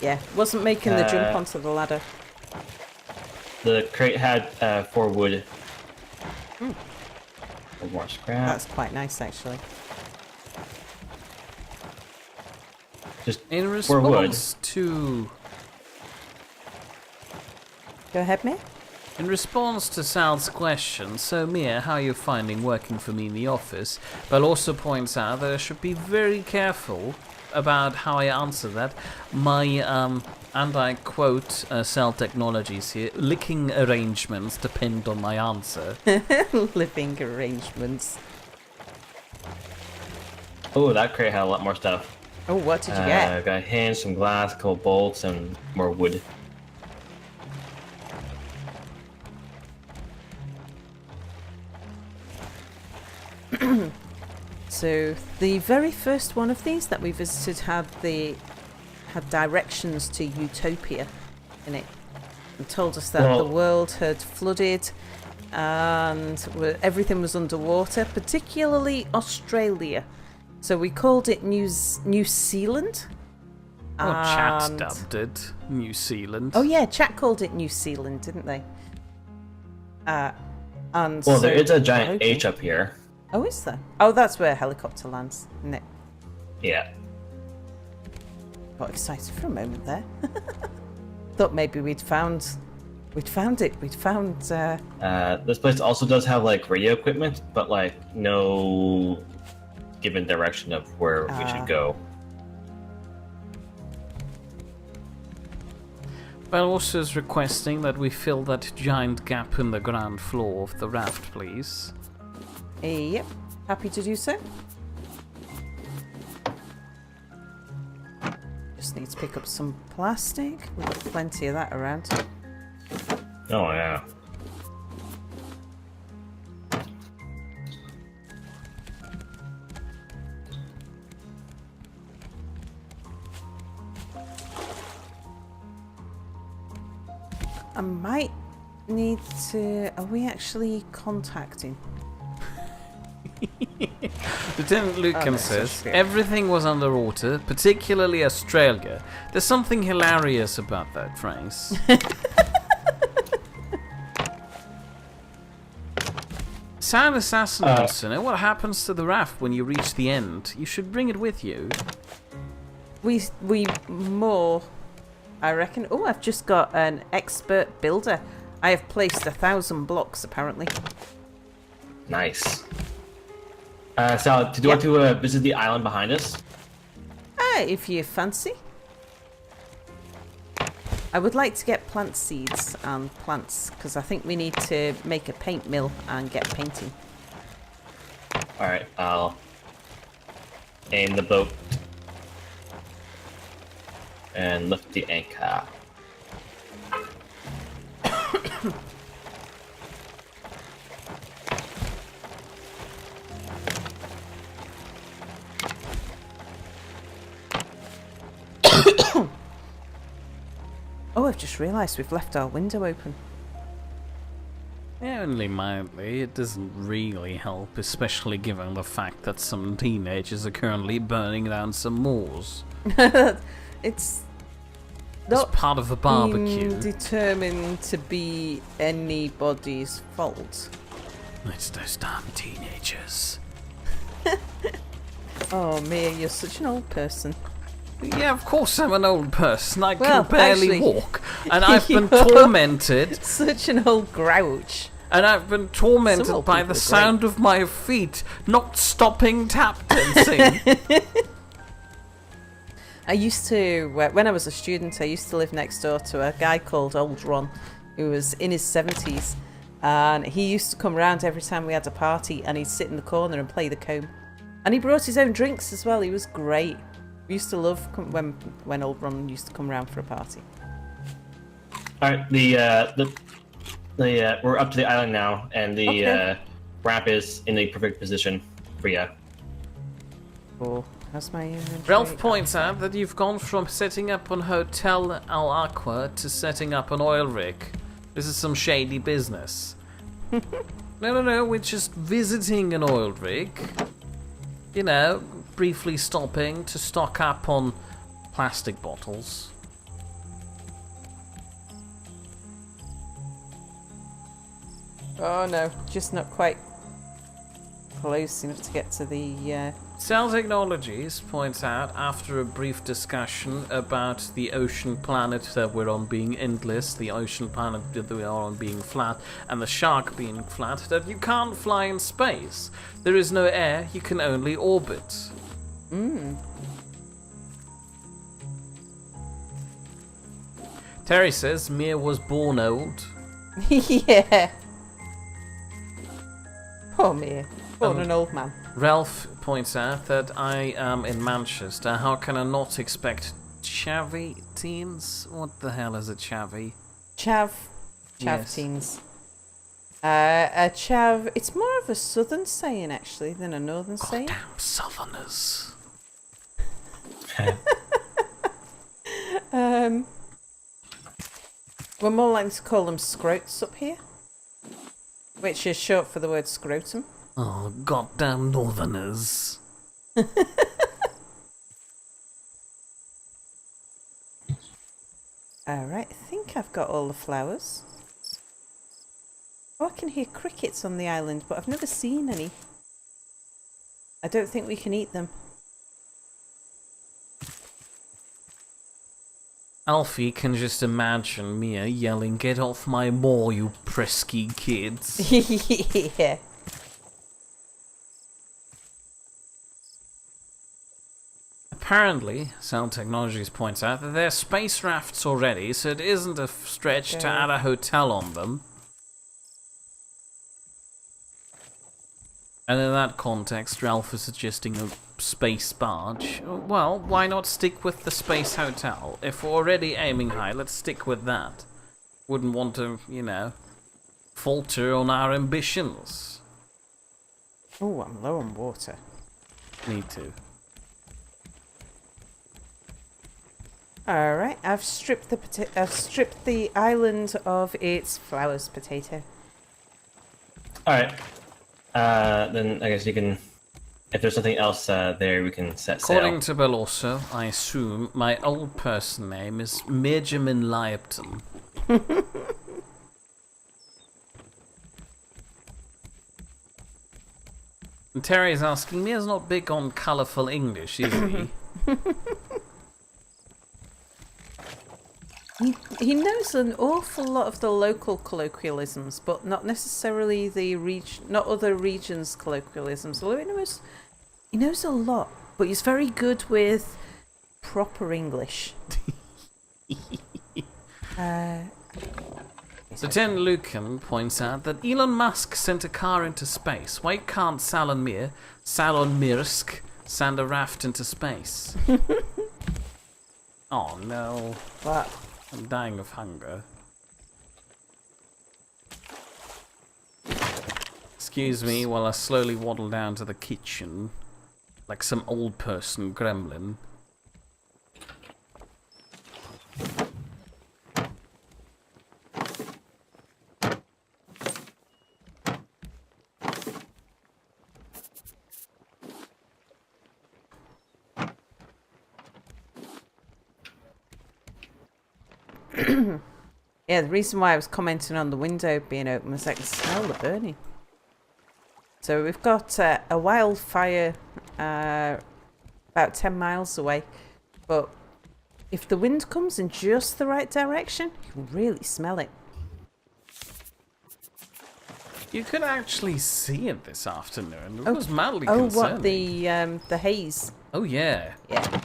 Yeah, wasn't making the jump Uh, onto the ladder. The crate had 4 wood. More scrap. That's quite nice, actually. Just In for wood. response to Go ahead, Mia. In response to Sal's question, so Mia, how are you finding working for me in the office? Belle also points out that I should be very careful about how I answer that. My, and I quote Sal Technologies here, licking arrangements depend on my answer. Living arrangements. Oh, that crate had a lot more stuff. Oh, what did you get? I've got hinge, some glass, couple bolts, and more wood. So the very first one of these that we visited had directions to Utopia in it, and told us that the world had flooded and everything was underwater, particularly Australia. So we called it New Zealand. Oh, chat dubbed it New Zealand. Oh yeah, chat called it New Zealand, didn't they? And Well, so, there is a giant okay. H up here. Oh, is there? Oh, that's where a helicopter lands, isn't it? Yeah. Got excited for a moment there. Thought maybe we'd found it. We'd found. This place also does have like radio equipment, but like no given direction of where we should go. Belle also is requesting that we fill that giant gap in the ground floor of the raft, please. Yep, happy to do so. Just need to pick up some plastic. We've got plenty of that around. Oh yeah. I might need to. Are we actually contacting? Lieutenant Lucan no, says, so everything was underwater, particularly Australia. There's something hilarious about that phrase. Sound Assassin wants to know what happens to the raft when you reach the end. You should bring it with you. We more, I reckon. Oh, I've just got an expert builder. I have placed 1,000 blocks apparently. Nice. Sal, do you want to visit the island behind us? If you fancy. I would like to get plant seeds and plants because I think we need to make a paint mill and get painting. Alright, I'll aim the boat and lift the anchor. Oh, I've just realised we've left our window open. Only mildly. It doesn't really help, especially given the fact that some teenagers are currently burning down some moors. It's It's not part of the barbecue. determined to be anybody's fault. It's those damn teenagers. Oh, Mia, you're such an old person. Yeah, of course I'm an old person. I Well, can barely actually, walk. And I've been you're tormented. Such an old grouch. And I've been Some tormented old by people the are sound of my feet not stopping tap dancing. I used to, when I was a student, I used to live next door to a guy called Old Ron, who was in his 70s. And he used to come round every time we had a party and he'd sit in the corner and play the comb. And he brought his own drinks as well. He was great. We used to love when Old Ron used to come round for a party. Alright, we're up to the island now, and the ramp is in the perfect position for you. Oh, how's my inventory? Ralph points out that you've gone from setting up an Hotel Al Aqua to setting up an oil rig. This is some shady business. No, we're just visiting an oil rig. You know, briefly stopping to stock up on plastic bottles. Oh no, just not quite. close enough to get to the... Cell Technologies points out, after a brief discussion about the ocean planet that we're on being endless, the ocean planet that we are on being flat, and the shark being flat, that you can't fly in space. There is no air, you can only orbit. Terry says Mia was born old. Yeah. Poor me. Born an old man. Ralph points out that I am in Manchester. How can I not expect chavvy teens? What the hell is a chavvy? Chav Yes. teens. A chav. It's more of a southern saying actually than a northern saying. Goddamn southerners. We're more likely to call them scrotes up here, which is short for the word scrotum. Oh, goddamn northerners. Alright, I think I've got all the flowers. Oh, I can hear crickets on the island, but I've never seen any. I don't think we can eat them. Alfie can just imagine Mia yelling, "Get off my moor, you prisky kids." Yeah. Apparently, Cell Technologies points out that they're space rafts already, so it isn't a stretch to add a hotel on them. And in that context, Ralph is suggesting a space barge. Well, why not stick with the space hotel? If we're already aiming high, let's stick with that. Wouldn't want to, falter on our ambitions. Oh, I'm low on water. Need to. Alright, I've stripped the island of its flowers potato. Alright. Then I guess you can... If there's something else there, we can set sail. According to Bill also, I assume my old person name is Benjamin Lyapton. And Terry's asking, Mia's not big on colourful English, is he? He knows an awful lot of the local colloquialisms, but not necessarily not other regions' colloquialisms. Although he knows a lot, but he's very good with proper English. So Ten Lucan points out that Elon Musk sent a car into space. Why can't Salon Mirsk send a raft into space? Oh no. What? I'm dying of hunger. Excuse me while I slowly waddle down to the kitchen, like some old person gremlin. Yeah, the reason why I was commenting on the window being open was I can smell the burning. So we've got a wildfire about 10 miles away, but if the wind comes in just the right direction, you can really smell it. You could actually see it this afternoon. It was mildly concerning. What, the haze? Oh yeah. Yeah.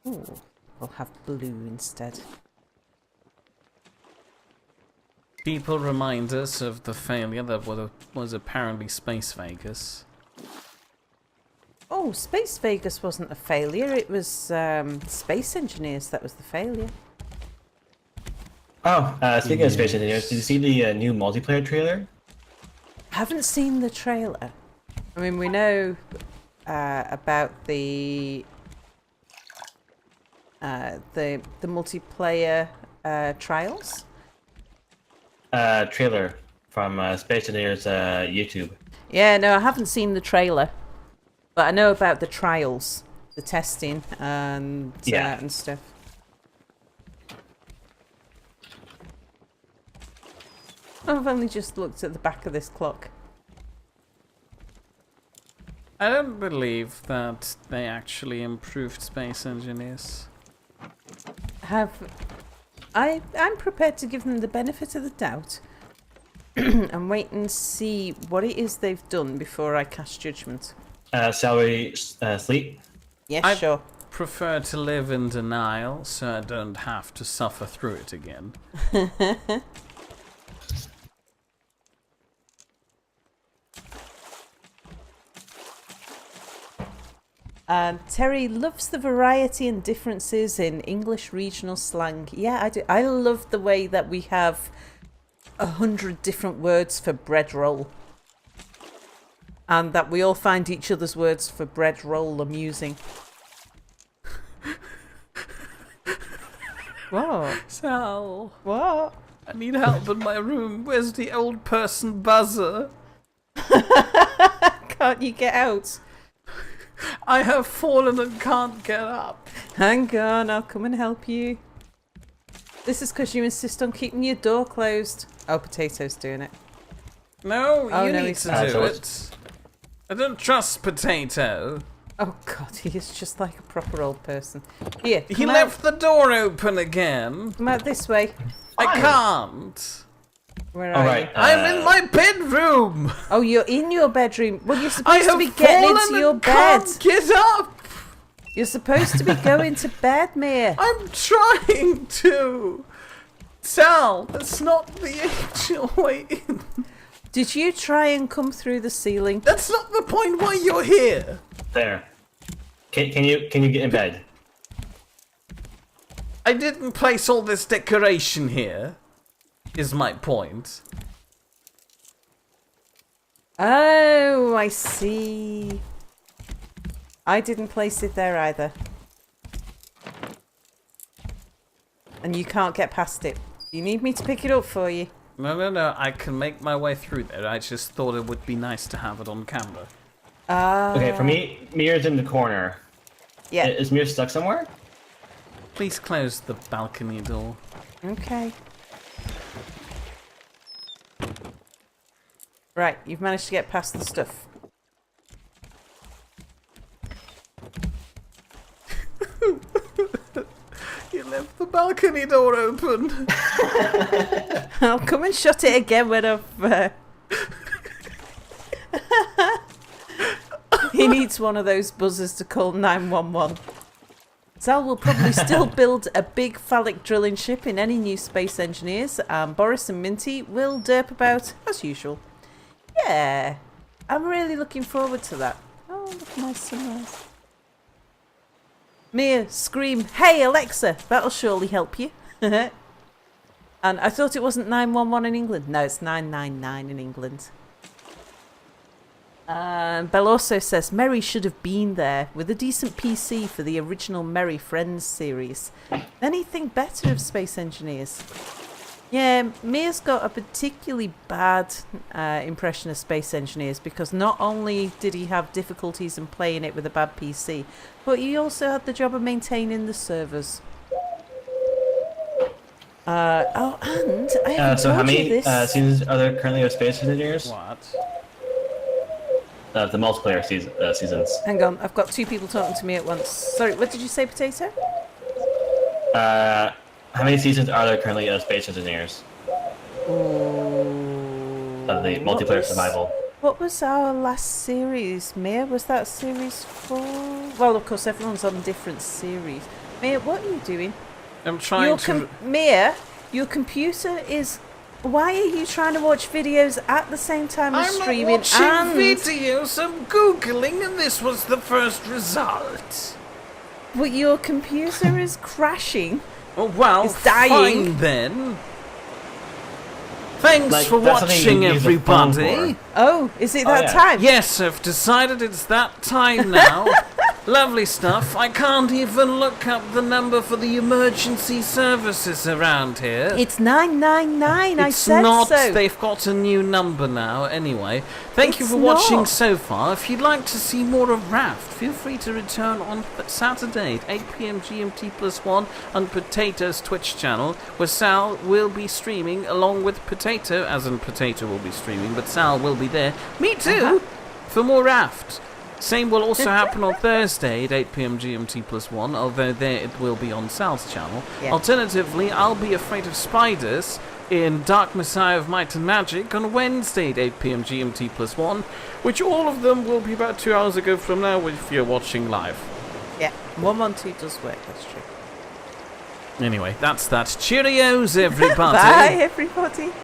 Ooh, we'll have blue instead. People remind us of the failure that was apparently Space Vegas. Oh, Space Vegas wasn't a failure. It was Space Engineers that was the failure. Oh, speaking of Space Engineers, did you see the new multiplayer trailer? I haven't seen the trailer. I mean, we know about the multiplayer trials. Trailer from Space Engineers YouTube. Yeah, no, I haven't seen the trailer, but I know about the trials, the testing, and stuff. I've only just looked at the back of this clock. I don't believe that they actually improved Space Engineers. I'm prepared to give them the benefit of the doubt and wait and see what it is they've done before I cast judgment. Shall we sleep? Yes, I- sure. Prefer to live in denial so I don't have to suffer through it again. Terry loves the variety and differences in English regional slang. Yeah, I do. I love the way that we have 100 different words for bread roll. And that we all find each other's words for bread roll amusing. What? Sal, What? I need help in my room. Where's the old person buzzer? Can't you get out? I have fallen and can't get up. Hang on, I'll come and help you. This is because you insist on keeping your door closed. Oh, Potato's doing it. No, Oh, you no, need he's to not. do So it. I don't trust Potato. Oh God, he is just like a proper old person. Here, He come left the door open again. out. Come out this way. I can't. Where All are right. you? I'm in my bedroom. Oh, you're in your bedroom. Well, you're I supposed to have be getting fallen into your and bed. can't get up. You're supposed to be going to bed, Mia. I'm trying to. Sal, that's not the actual way in. Did you try and come through the ceiling? That's not the point why you're here. There. Can you get in bed? I didn't place all this decoration here, is my point. Oh, I see. I didn't place it there either. And you can't get past it. You need me to pick it up for you. No, I can make my way through there. I just thought it would be nice to have it on camera. Okay, for me, Mir's in the corner. Yeah. Is Mir stuck somewhere? Please close the balcony door. Okay. Right, you've managed to get past the stuff. You left the balcony door open. I'll come and shut it again when I've... He needs one of those buzzers to call 911. Sal will probably still build a big phallic drilling ship in any new Space Engineers, and Boris and Minty will derp about as usual. Yeah, I'm really looking forward to that. Oh, look at my sunrise. Mia, scream, "Hey Alexa!" That'll surely help you. And I thought it wasn't 911 in England. No, it's 999 in England. Belle also says Merry should have been there with a decent PC for the original Merry Friends series. Anything better of Space Engineers? Yeah, Mia's got a particularly bad impression of Space Engineers because not only did he have difficulties in playing it with a bad PC, but he also had the job of maintaining the servers. And I haven't So how told you many this. seasons are there currently of Space Engineers? What? The multiplayer seasons. Hang on, I've got two people talking to me at once. Sorry, what did you say, Potato? How many seasons are there currently of Space Engineers? Of the multiplayer survival. What was our last series, Mia? Was that series 4? Well, of course, everyone's on different series. Mia, what are you doing? I'm trying to... Mia, your computer is... Why are you trying to watch videos at the same time as I'm streaming? not watching and... videos, I'm Googling and this was the first result. But your computer is crashing. Oh, well, It's dying. fine then. Thanks Like, for that's something watching, you use a phone everybody. for. Oh, is it Oh, that yeah. time? Yes, I've decided it's that time now. Lovely stuff. I can't even look up the number for the emergency services around here. It's 999. I It's said not. so. They've got a new number now. Anyway, thank you It's for watching not. so far. If you'd like to see more of Raft, feel free to return on Saturday at 8 p.m. GMT +1 on Potato's Twitch channel, where Sal will be streaming along with Potato, as in Potato will be streaming, but Sal will be there. Me too, for more Raft. Same will also happen on Thursday at 8 p.m. GMT +1, although there it will be on Sal's channel. Yeah. Alternatively, I'll be afraid of spiders in Dark Messiah of Might and Magic on Wednesday at 8 p.m. GMT +1, which all of them will be about 2 hours ago from now if you're watching live. Yeah, 112 does work, that's true. Anyway, that's that. Cheerios, everybody. Bye, everybody.